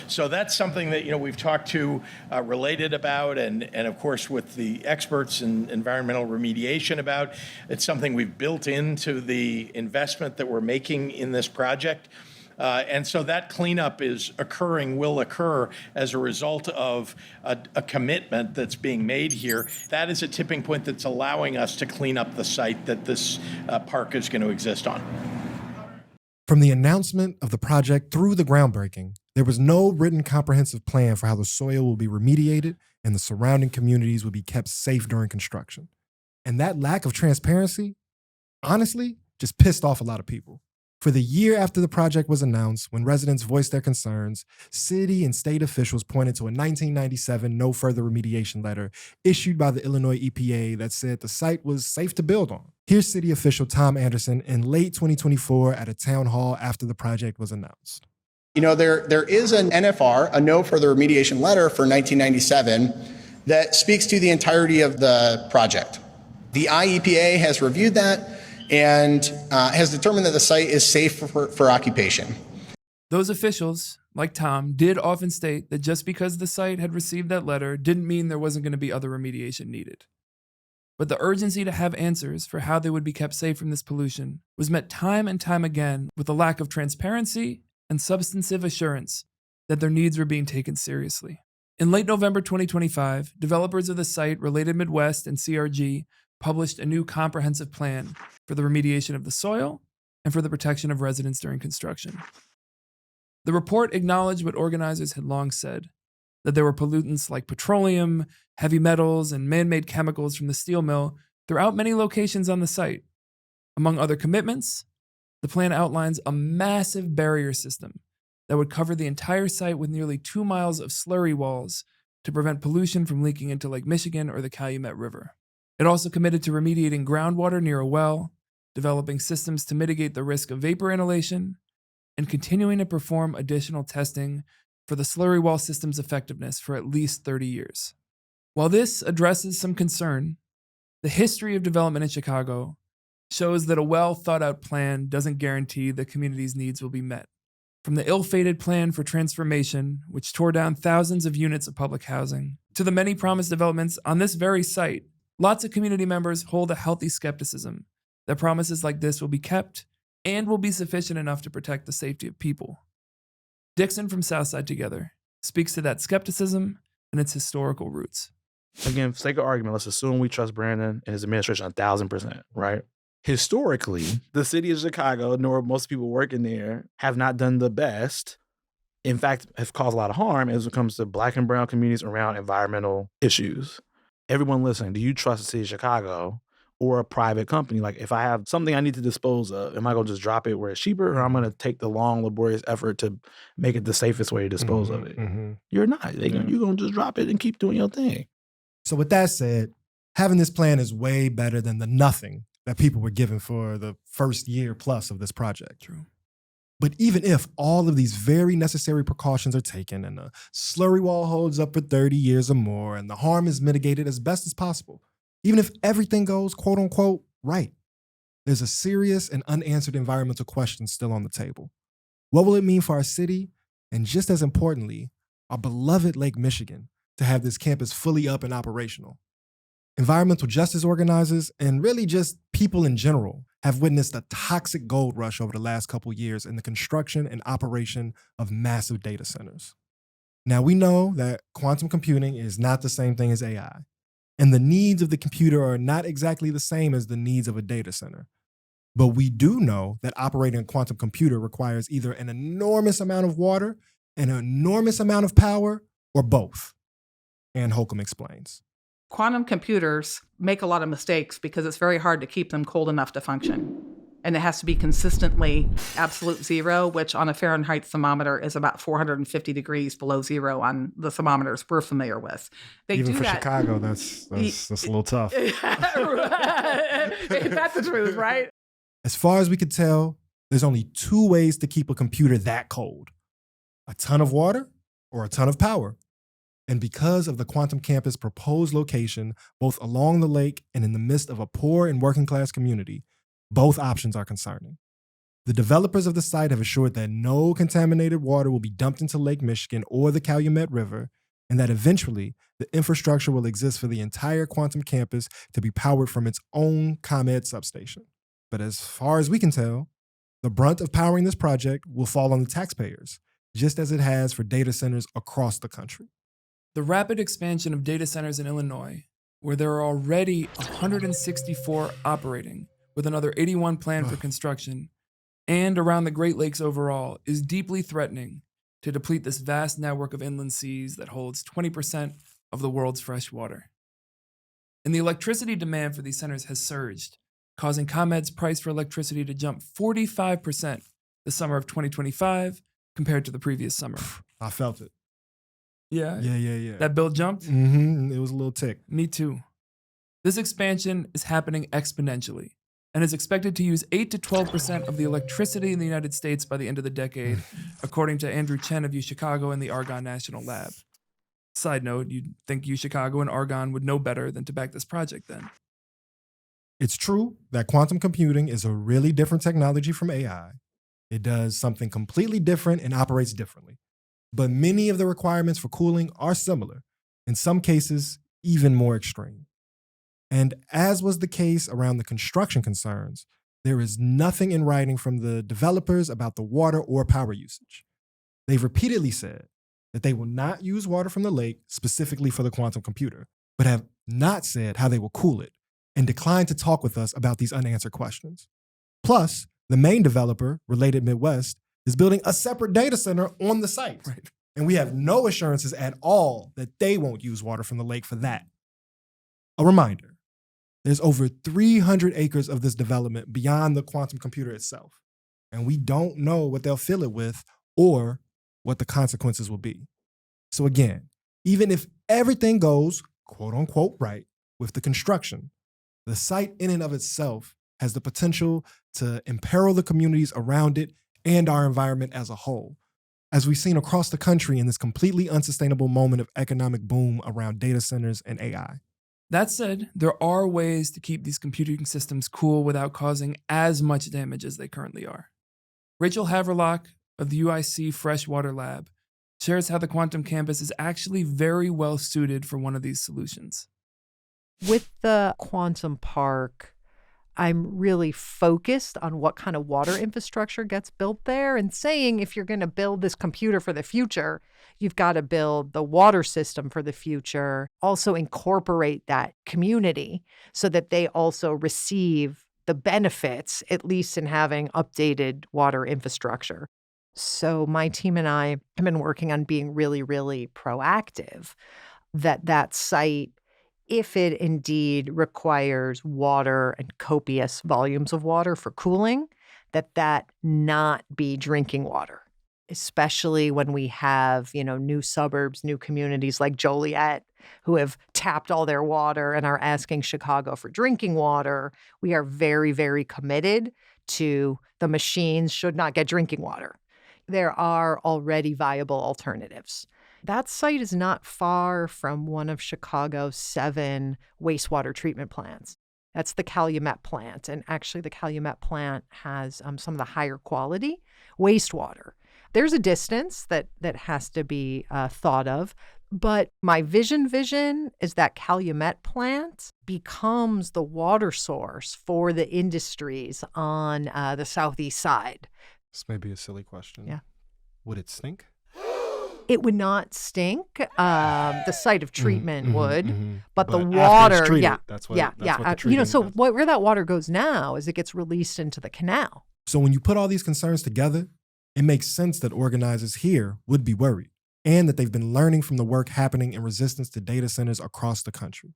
So that's something that we've talked to Related about, and of course with the experts in environmental remediation about. It's something we've built into the investment that we're making in this project. And so that cleanup will occur as a result of a commitment that's being made here. That is a tipping point that's allowing us to clean up the site that this park is going to exist on. From the announcement of the project through the groundbreaking, there was no written comprehensive plan for how the soil will be remediated and the surrounding communities will be kept safe during construction. And that lack of transparency, honestly, just pissed off a lot of people. For the year after the project was announced, when residents voiced their concerns, city and state officials pointed to a 1997 no further remediation letter issued by the Illinois EPA that said the site was safe to build on. Here's city official Tom Anderson in late 2024 at a town hall after the project was announced. You know, there is an NFR, a no further remediation letter for 1997 that speaks to the entirety of the project. The IEPA has reviewed that and has determined that the site is safe for occupation. Those officials, like Tom, did often state that just because the site had received that letter didn't mean there wasn't going to be other remediation needed. But the urgency to have answers for how they would be kept safe from this pollution was met time and time again with a lack of transparency and substantive assurance that their needs were being taken seriously. In late November 2025, developers of the site, Related Midwest and CRG, published a new comprehensive plan for the remediation of the soil and for the protection of residents during construction. The report acknowledged what organizers had long said, that there were pollutants like petroleum, heavy metals, and man-made chemicals from the steel mill throughout many locations on the site. Among other commitments, the plan outlines a massive barrier system that would cover the entire site with nearly 2 miles of slurry walls to prevent pollution from leaking into Lake Michigan or the Calumet River. It also committed to remediating groundwater near a well, developing systems to mitigate the risk of vapor inhalation, and continuing to perform additional testing for the slurry wall system's effectiveness for at least 30 years. While this addresses some concern, the history of development in Chicago shows that a well-thought-out plan doesn't guarantee the community's needs will be met. From the ill-fated plan for transformation, which tore down thousands of units of public housing, to the many promised developments on this very site, lots of community members hold a healthy skepticism that promises like this will be kept and will be sufficient enough to protect the safety of people. Dixon from Southside Together speaks to that skepticism and its historical roots. Again, for sake of argument, let's assume we trust Brandon and his administration 1,000%, right? Historically, the city of Chicago, nor most people working there, have not done the best. In fact, have caused a lot of harm as it comes to Black and brown communities around environmental issues. Everyone listening, do you trust the city of Chicago or a private company? Like, if I have something I need to dispose of, am I going to just drop it where it's cheaper, or I'm going to take the long, laborious effort to make it the safest way to dispose of it? You're not. You're going to just drop it and keep doing your thing. So with that said, having this plan is way better than the nothing that people were given for the first year plus of this project. True. But even if all of these very necessary precautions are taken and the slurry wall holds up for 30 years or more and the harm is mitigated as best as possible, even if everything goes quote unquote right, there's a serious and unanswered environmental question still on the table. What will it mean for our city, and just as importantly, our beloved Lake Michigan, to have this campus fully up and operational? Environmental justice organizers, and really just people in general, have witnessed a toxic gold rush over the last couple years in the construction and operation of massive data centers. Now, we know that quantum computing is not the same thing as AI, and the needs of the computer are not exactly the same as the needs of a data center. But we do know that operating a quantum computer requires either an enormous amount of water, an enormous amount of power, or both. Ann Holcomb explains. Quantum computers make a lot of mistakes because it's very hard to keep them cold enough to function. And it has to be consistently absolute zero, which on a Fahrenheit thermometer is about 450 degrees below zero on the thermometers we're familiar with. Even for Chicago, that's a little tough. That's the truth, right? As far as we could tell, there's only two ways to keep a computer that cold: a ton of water or a ton of power. And because of the Quantum Campus' proposed location, both along the lake and in the midst of a poor and working class community, both options are concerning. The developers of the site have assured that no contaminated water will be dumped into Lake Michigan or the Calumet River, and that eventually the infrastructure will exist for the entire Quantum Campus to be powered from its own ComEd substation. But as far as we can tell, the brunt of powering this project will fall on the taxpayers, just as it has for data centers across the country. The rapid expansion of data centers in Illinois, where there are already 164 operating, with another 81 planned for construction, and around the Great Lakes overall, is deeply threatening to deplete this vast network of inland seas that holds 20% of the world's fresh water. And the electricity demand for these centers has surged, causing ComEd's price for electricity to jump 45% the summer of 2025 compared to the previous summer. I felt it. Yeah. Yeah. That bill jumped? Mm-hmm. It was a little tick. Me too. This expansion is happening exponentially and is expected to use 8 to 12% of the electricity in the United States by the end of the decade, according to Andrew Chen of UChicago and the Argonne National Lab. Side note, you'd think UChicago and Argonne would know better than to back this project then. It's true that quantum computing is a really different technology from AI. It does something completely different and operates differently. But many of the requirements for cooling are similar, in some cases, even more extreme. And as was the case around the construction concerns, there is nothing in writing from the developers about the water or power usage. They've repeatedly said that they will not use water from the lake specifically for the quantum computer, but have not said how they will cool it and declined to talk with us about these unanswered questions. Plus, the main developer, Related Midwest, is building a separate data center on the site. Right. And we have no assurances at all that they won't use water from the lake for that. A reminder, there's over 300 acres of this development beyond the quantum computer itself. And we don't know what they'll fill it with or what the consequences will be. So again, even if everything goes quote unquote right with the construction, the site in and of itself has the potential to imperil the communities around it and our environment as a whole, as we've seen across the country in this completely unsustainable moment of economic boom around data centers and AI. That said, there are ways to keep these computing systems cool without causing as much damage as they currently are. Rachel Haverlock of the UIC Freshwater Lab shares how the quantum campus is actually very well suited for one of these solutions. With the quantum park, I'm really focused on what kind of water infrastructure gets built there and saying if you're going to build this computer for the future, you've got to build the water system for the future, also incorporate that community so that they also receive the benefits, at least in having updated water infrastructure. So my team and I have been working on being really, really proactive that site, if it indeed requires water and copious volumes of water for cooling, that not be drinking water, especially when we have, new suburbs, new communities like Joliet who have tapped all their water and are asking Chicago for drinking water. We are very, very committed to the machines should not get drinking water. There are already viable alternatives. That site is not far from one of Chicago's 7 wastewater treatment plants. That's the Calumet plant. And actually, the Calumet plant has some of the higher quality wastewater. There's a distance that has to be thought of. But my vision is that Calumet plant becomes the water source for the industries on the southeast side. This may be a silly question. Yeah. Would it stink? It would not stink. The site of treatment would, but the after it's water, treated, that's what the treating so does. where that water goes now is it gets released into the canal. So when you put all these concerns together, it makes sense that organizers here would be worried and that they've been learning from the work happening in resistance to data centers across the country.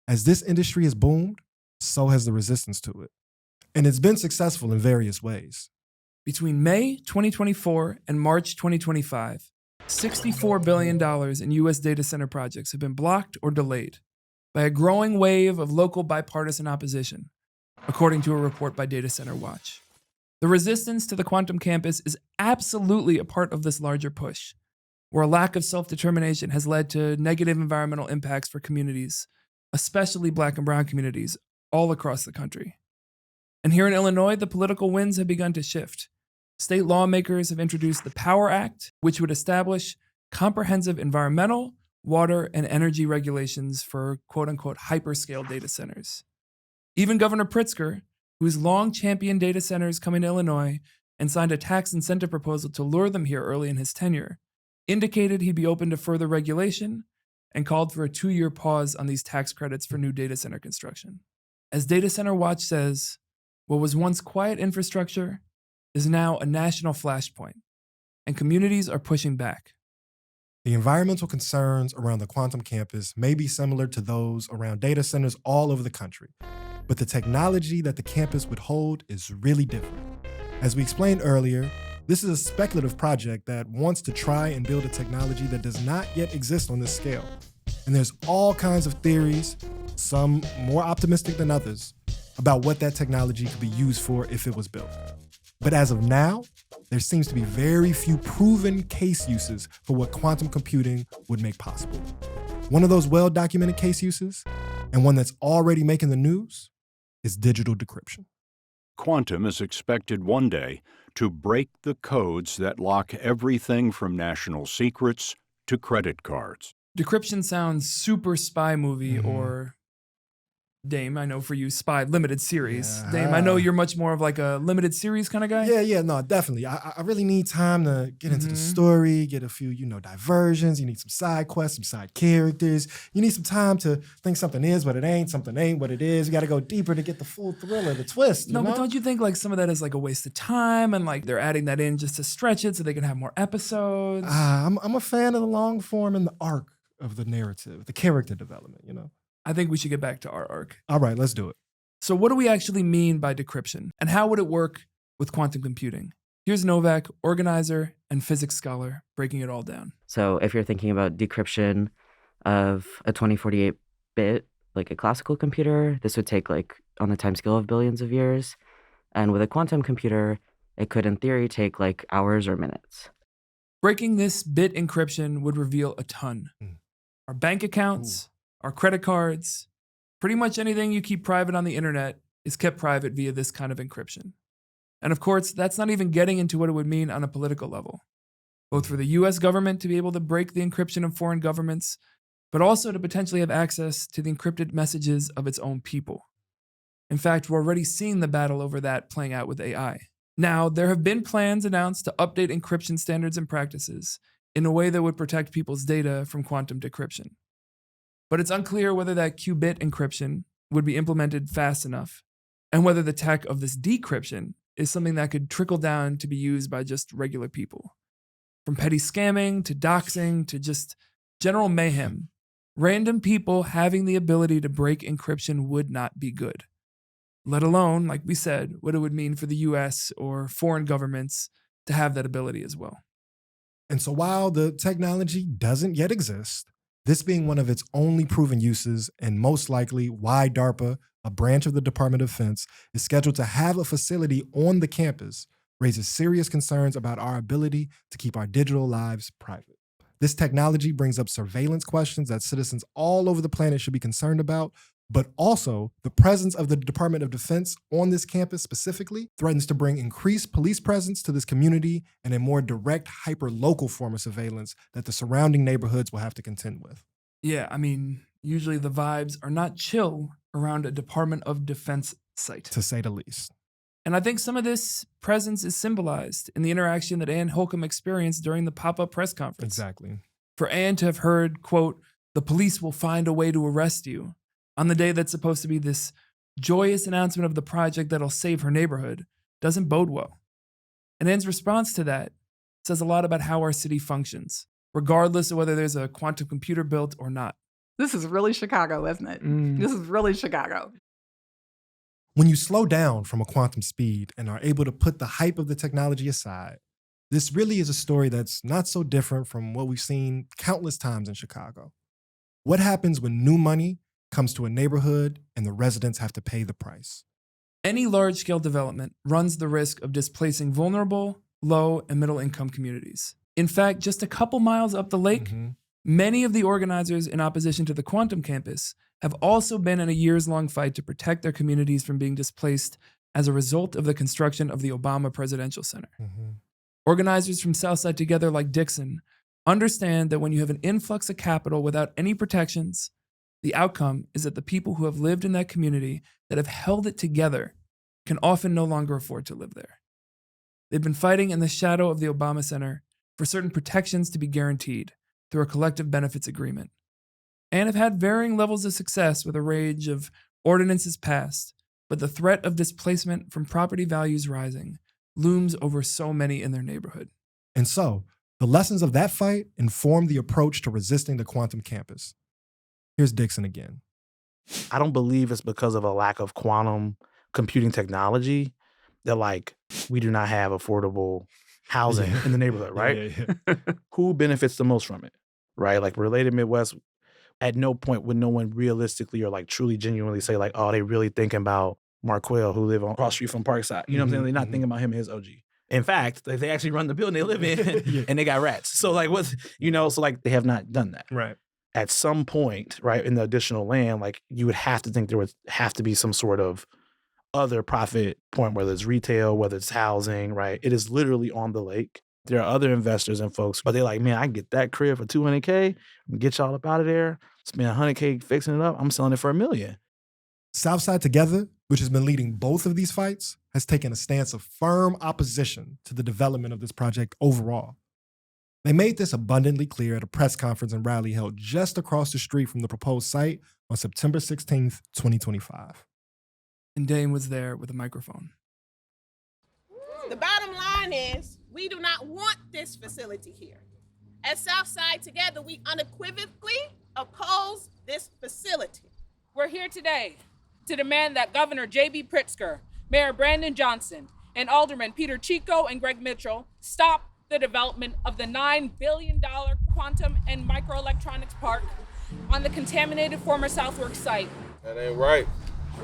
As this industry has boomed, so has the resistance to it. And it's been successful in various ways. Between May 2024 and March 2025, $64 billion in U.S. data center projects have been blocked or delayed by a growing wave of local bipartisan opposition, according to a report by Data Center Watch. The resistance to the quantum campus is absolutely a part of this larger push, where a lack of self-determination has led to negative environmental impacts for communities, especially Black and Brown communities, all across the country. And here in Illinois, the political winds have begun to shift. State lawmakers have introduced the Power Act, which would establish comprehensive environmental, water, and energy regulations for quote-unquote hyperscale data centers. Even Governor Pritzker, who's long championed data centers coming to Illinois and signed a tax incentive proposal to lure them here early in his tenure, indicated he'd be open to further regulation and called for a 2-year pause on these tax credits for new data center construction. As Data Center Watch says, what was once quiet infrastructure is now a national flashpoint, and communities are pushing back. The environmental concerns around the quantum campus may be similar to those around data centers all over the country, but the technology that the campus would hold is really different. As we explained earlier, this is a speculative project that wants to try and build a technology that does not yet exist on this scale. And there's all kinds of theories, some more optimistic than others, about what that technology could be used for if it was built. But as of now, there seems to be very few proven case uses for what quantum computing would make possible. One of those well-documented case uses, and one that's already making the news, is digital decryption. Quantum is expected one day to break the codes that lock everything from national secrets to credit cards. Decryption sounds super spy movie or, Dame, I know for you, spy limited series. Yeah. Dame, I know you're much more of like a limited series kind of guy. Yeah, no, definitely. I really need time to get into the story, get a few, diversions. You need some side quests, some side characters. You need some time to think something is what it ain't, something ain't what it is. You got to go deeper to get the full thrill of the twist. No, but don't you think like some of that is like a waste of time and like they're adding that in just to stretch it so they can have more episodes? I'm a fan of the long form and the arc of the narrative, the character development, I think we should get back to our arc. All right, let's do it. So what do we actually mean by decryption? And how would it work with quantum computing? Here's Novak, organizer and physics scholar, breaking it all down. So if you're thinking about decryption of a 2048-bit, like a classical computer, this would take like on a timescale of billions of years. And with a quantum computer, it could in theory take like hours or minutes. Breaking this bit encryption would reveal a ton. Our bank accounts, our credit cards, pretty much anything you keep private on the internet is kept private via this kind of encryption. And of course, that's not even getting into what it would mean on a political level, both for the US government to be able to break the encryption of foreign governments, but also to potentially have access to the encrypted messages of its own people. In fact, we're already seeing the battle over that playing out with AI. Now, there have been plans announced to update encryption standards and practices in a way that would protect people's data from quantum decryption. But it's unclear whether that qubit encryption would be implemented fast enough, and whether the tech of this decryption is something that could trickle down to be used by just regular people. From petty scamming to doxing to just general mayhem, random people having the ability to break encryption would not be good. Let alone, like we said, what it would mean for the US or foreign governments to have that ability as well. And so while the technology doesn't yet exist, this being one of its only proven uses, and most likely why DARPA, a branch of the Department of Defense, is scheduled to have a facility on the campus, raises serious concerns about our ability to keep our digital lives private. This technology brings up surveillance questions that citizens all over the planet should be concerned about, but also the presence of the Department of Defense on this campus specifically threatens to bring increased police presence to this community and a more direct, hyper-local form of surveillance that the surrounding neighborhoods will have to contend with. Yeah, I mean, usually the vibes are not chill around a Department of Defense site, to say the least. And I think some of this presence is symbolized in the interaction that Ann Holcomb experienced during the pop-up press conference. Exactly. For Ann to have heard, quote, "The police will find a way to arrest you," on the day that's supposed to be this joyous announcement of the project that'll save her neighborhood, doesn't bode well. And Ann's response to that says a lot about how our city functions, regardless of whether there's a quantum computer built or not. This is really Chicago, isn't it? This is really Chicago. When you slow down from a quantum speed and are able to put the hype of the technology aside, this really is a story that's not so different from what we've seen countless times in Chicago. What happens when new money comes to a neighborhood and the residents have to pay the price? Any large-scale development runs the risk of displacing vulnerable, low, and middle-income communities. In fact, just a couple miles up the lake, many of the organizers in opposition to the quantum campus have also been in a years-long fight to protect their communities from being displaced as a result of the construction of the Obama Presidential Center. Organizers from Southside Together like Dixon understand that when you have an influx of capital without any protections, the outcome is that the people who have lived in that community that have held it together can often no longer afford to live there. They've been fighting in the shadow of the Obama Center for certain protections to be guaranteed through a collective benefits agreement, and have had varying levels of success with a range of ordinances passed, but the threat of displacement from property values rising looms over so many in their neighborhood. And so, the lessons of that fight inform the approach to resisting the quantum campus. Here's Dixon again. I don't believe it's because of a lack of quantum computing technology that like we do not have affordable housing in the neighborhood, right? Who benefits the most from it, right? Like Related Midwest, at no point would no one realistically or like truly genuinely say like, oh, they really thinking about Mark Quayle who live on cross street from Parkside. You know what I'm saying? They're not thinking about him and his OG. In fact, they actually run the building they live in and they got rats. So like what's, so like they have not done that. Right. At some point, right, in the additional land, like you would have to think there would have to be some sort of other profit point, whether it's retail, whether it's housing, right? It is literally on the lake. There are other investors and folks, but they're like, man, I can get that crib for $200K, get y'all up out of there, spend $100K fixing it up. I'm selling it for $1 million. Southside Together, which has been leading both of these fights, has taken a stance of firm opposition to the development of this project overall. They made this abundantly clear at a press conference and rally held just across the street from the proposed site on September 16th, 2025. And Dane was there with a microphone. The bottom line is we do not want this facility here. At Southside Together, we unequivocally oppose this facility. We're here today to demand that Governor J.B. Pritzker, Mayor Brandon Johnson, and Aldermen Peter Chico and Greg Mitchell stop the development of the $9 billion quantum and microelectronics park on the contaminated former Southworks site. That ain't right.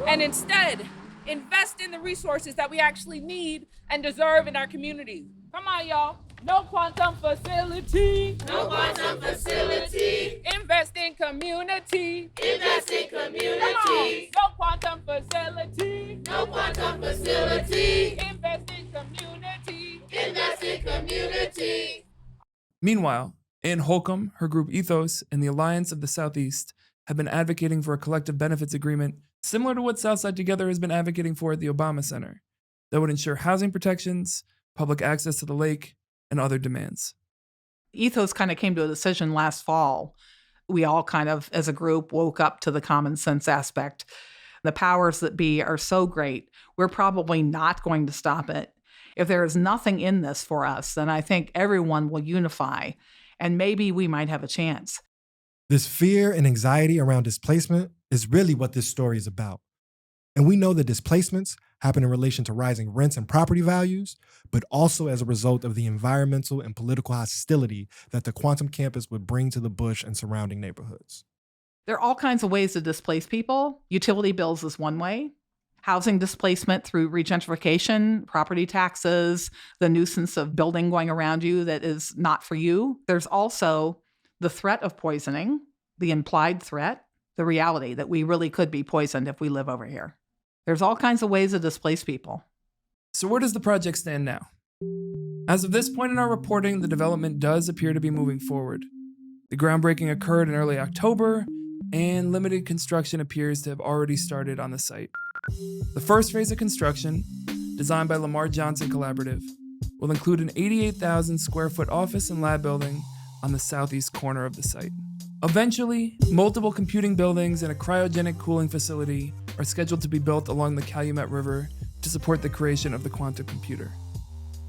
And instead, invest in the resources that we actually need and deserve in our communities. Come on, y'all. No quantum facility. No quantum facility. Invest in community. Invest in community. No quantum facility. No quantum facility. Invest in community. Invest in community. Meanwhile, Ann Holcomb, her group Ethos, and the Alliance of the Southeast have been advocating for a collective benefits agreement similar to what Southside Together has been advocating for at the Obama Center that would ensure housing protections, public access to the lake, and other demands. Ethos kind of came to a decision last fall. We all kind of, as a group, woke up to the common sense aspect. The powers that be are so great, we're probably not going to stop it. If there is nothing in this for us, then I think everyone will unify, and maybe we might have a chance. This fear and anxiety around displacement is really what this story is about. And we know that displacements happen in relation to rising rents and property values, but also as a result of the environmental and political hostility that the quantum campus would bring to the Bush and surrounding neighborhoods. There are all kinds of ways to displace people. Utility bills is one way. Housing displacement through regentrification, property taxes, the nuisance of building going around you that is not for you. There's also the threat of poisoning, the implied threat, the reality that we really could be poisoned if we live over here. There's all kinds of ways to displace people. So where does the project stand now? As of this point in our reporting, the development does appear to be moving forward. The groundbreaking occurred in early October, and limited construction appears to have already started on the site. The first phase of construction, designed by Lamar Johnson Collaborative, will include an 88,000 square foot office and lab building on the southeast corner of the site. Eventually, multiple computing buildings and a cryogenic cooling facility are scheduled to be built along the Calumet River to support the creation of the quantum computer.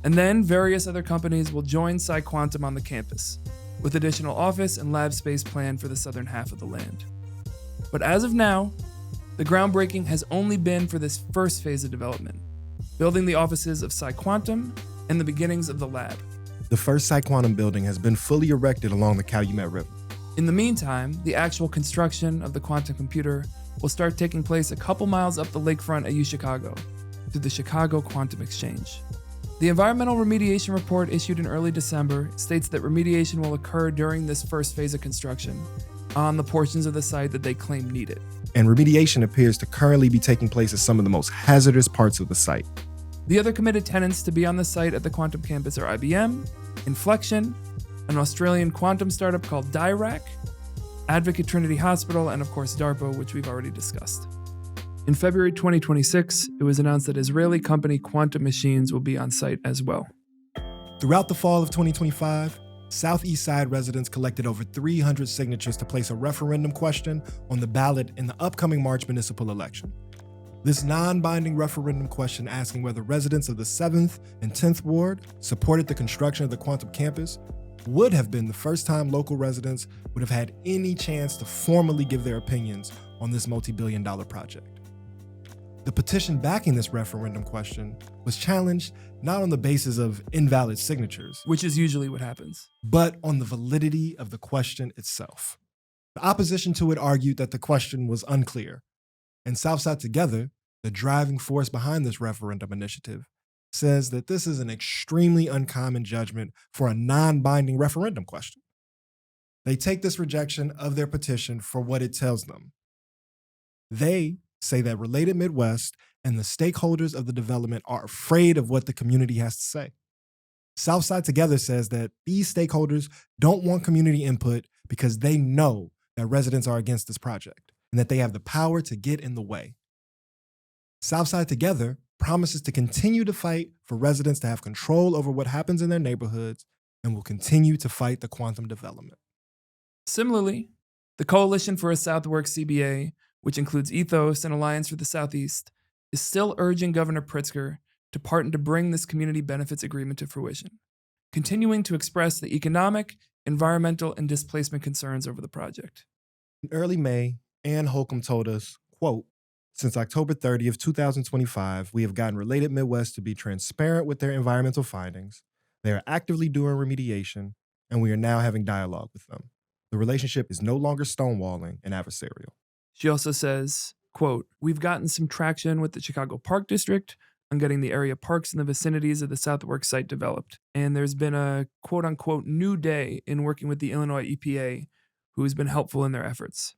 And then various other companies will join PsiQuantum on the campus, with additional office and lab space planned for the southern half of the land. But as of now, the groundbreaking has only been for this first phase of development, building the offices of PsiQuantum and the beginnings of the lab. The first PsiQuantum building has been fully erected along the Calumet River. In the meantime, the actual construction of the quantum computer will start taking place a couple miles up the lakefront at UChicago through the Chicago Quantum Exchange. The environmental remediation report issued in early December states that remediation will occur during this first phase of construction on the portions of the site that they claim need it. And remediation appears to currently be taking place at some of the most hazardous parts of the site. The other committed tenants to be on the site at the quantum campus are IBM, Inflection, an Australian quantum startup called Dirac, Advocate Trinity Hospital, and of course DARPA, which we've already discussed. In February 2026, it was announced that Israeli company Quantum Machines will be on site as well. Throughout the fall of 2025, Southeast Side residents collected over 300 signatures to place a referendum question on the ballot in the upcoming March municipal election. This non-binding referendum question asking whether residents of the 7th and 10th Ward supported the construction of the quantum campus would have been the first time local residents would have had any chance to formally give their opinions on this multi-billion-dollar project. The petition backing this referendum question was challenged not on the basis of invalid signatures, which is usually what happens, but on the validity of the question itself. The opposition to it argued that the question was unclear, and Southside Together, the driving force behind this referendum initiative, says that this is an extremely uncommon judgment for a non-binding referendum question. They take this rejection of their petition for what it tells them. They say that Related Midwest and the stakeholders of the development are afraid of what the community has to say. Southside Together says that these stakeholders don't want community input because they know that residents are against this project and that they have the power to get in the way. Southside Together promises to continue to fight for residents to have control over what happens in their neighborhoods and will continue to fight the quantum development. Similarly, the Coalition for a Southworks CBA, which includes Ethos and Alliance for the Southeast, is still urging Governor Pritzker to partner to bring this community benefits agreement to fruition, continuing to express the economic, environmental, and displacement concerns over the project. In early May, Ann Holcomb told us, quote, "Since October 30th, 2025, we have gotten Related Midwest to be transparent with their environmental findings. They are actively doing remediation, and we are now having dialogue with them. The relationship is no longer stonewalling and adversarial." She also says, quote, "We've gotten some traction with the Chicago Park District on getting the area parks in the vicinities of the Southworks site developed. And there's been a quote-unquote new day in working with the Illinois EPA, who has been helpful in their efforts.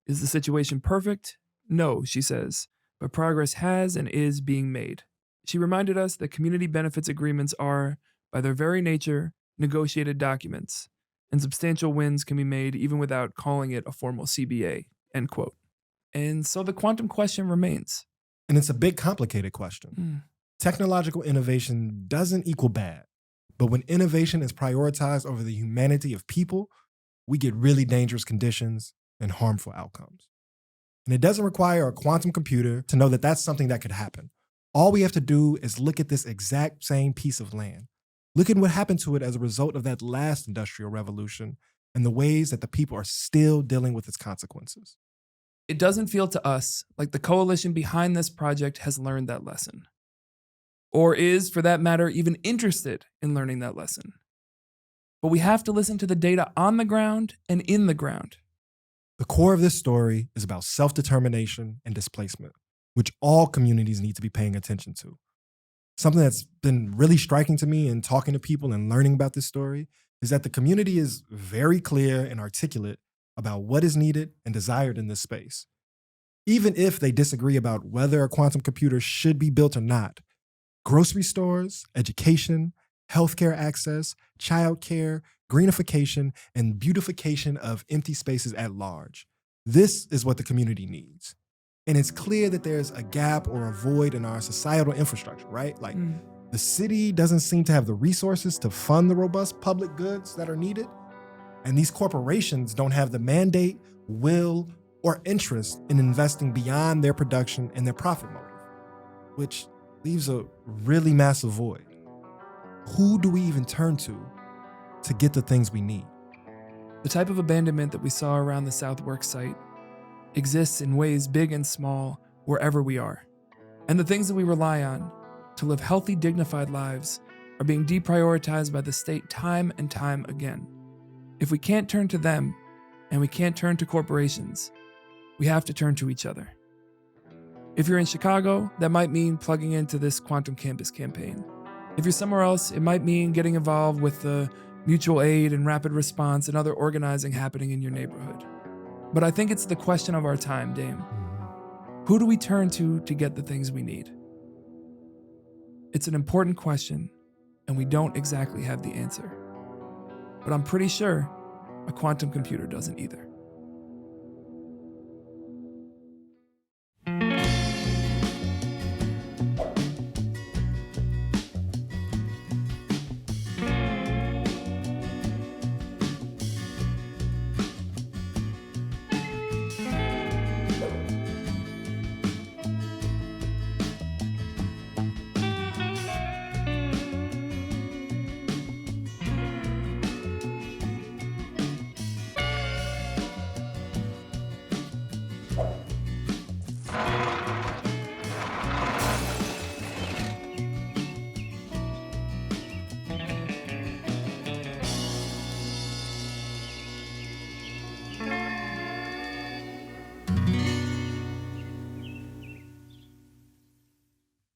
Is the situation perfect? No, she says, but progress has and is being made." She reminded us that community benefits agreements are, by their very nature, negotiated documents, and substantial wins can be made even without calling it a formal CBA, end quote. And so the quantum question remains. And it's a big, complicated question. Technological innovation doesn't equal bad, but when innovation is prioritized over the humanity of people, we get really dangerous conditions and harmful outcomes. And it doesn't require a quantum computer to know that that's something that could happen. All we have to do is look at this exact same piece of land. Look at what happened to it as a result of that last industrial revolution and the ways that the people are still dealing with its consequences. It doesn't feel to us like the coalition behind this project has learned that lesson, or is, for that matter, even interested in learning that lesson. But we have to listen to the data on the ground and in the ground. The core of this story is about self-determination and displacement, which all communities need to be paying attention to. Something that's been really striking to me in talking to people and learning about this story is that the community is very clear and articulate about what is needed and desired in this space. Even if they disagree about whether a quantum computer should be built or not, grocery stores, education, healthcare access, childcare, greenification, and beautification of empty spaces at large. This is what the community needs. And it's clear that there's a gap or a void in our societal infrastructure, right? Like the city doesn't seem to have the resources to fund the robust public goods that are needed. And these corporations don't have the mandate, will, or interest in investing beyond their production and their profit motive, which leaves a really massive void. Who do we even turn to get the things we need? The type of abandonment that we saw around the Southworks site exists in ways big and small wherever we are. And the things that we rely on to live healthy, dignified lives are being deprioritized by the state time and time again. If we can't turn to them, and we can't turn to corporations, we have to turn to each other. If you're in Chicago, that might mean plugging into this Quantum Campus campaign. If you're somewhere else, it might mean getting involved with the mutual aid and rapid response and other organizing happening in your neighborhood. But I think it's the question of our time, Dame. Who do we turn to get the things we need? It's an important question, and we don't exactly have the answer. But I'm pretty sure a quantum computer doesn't either.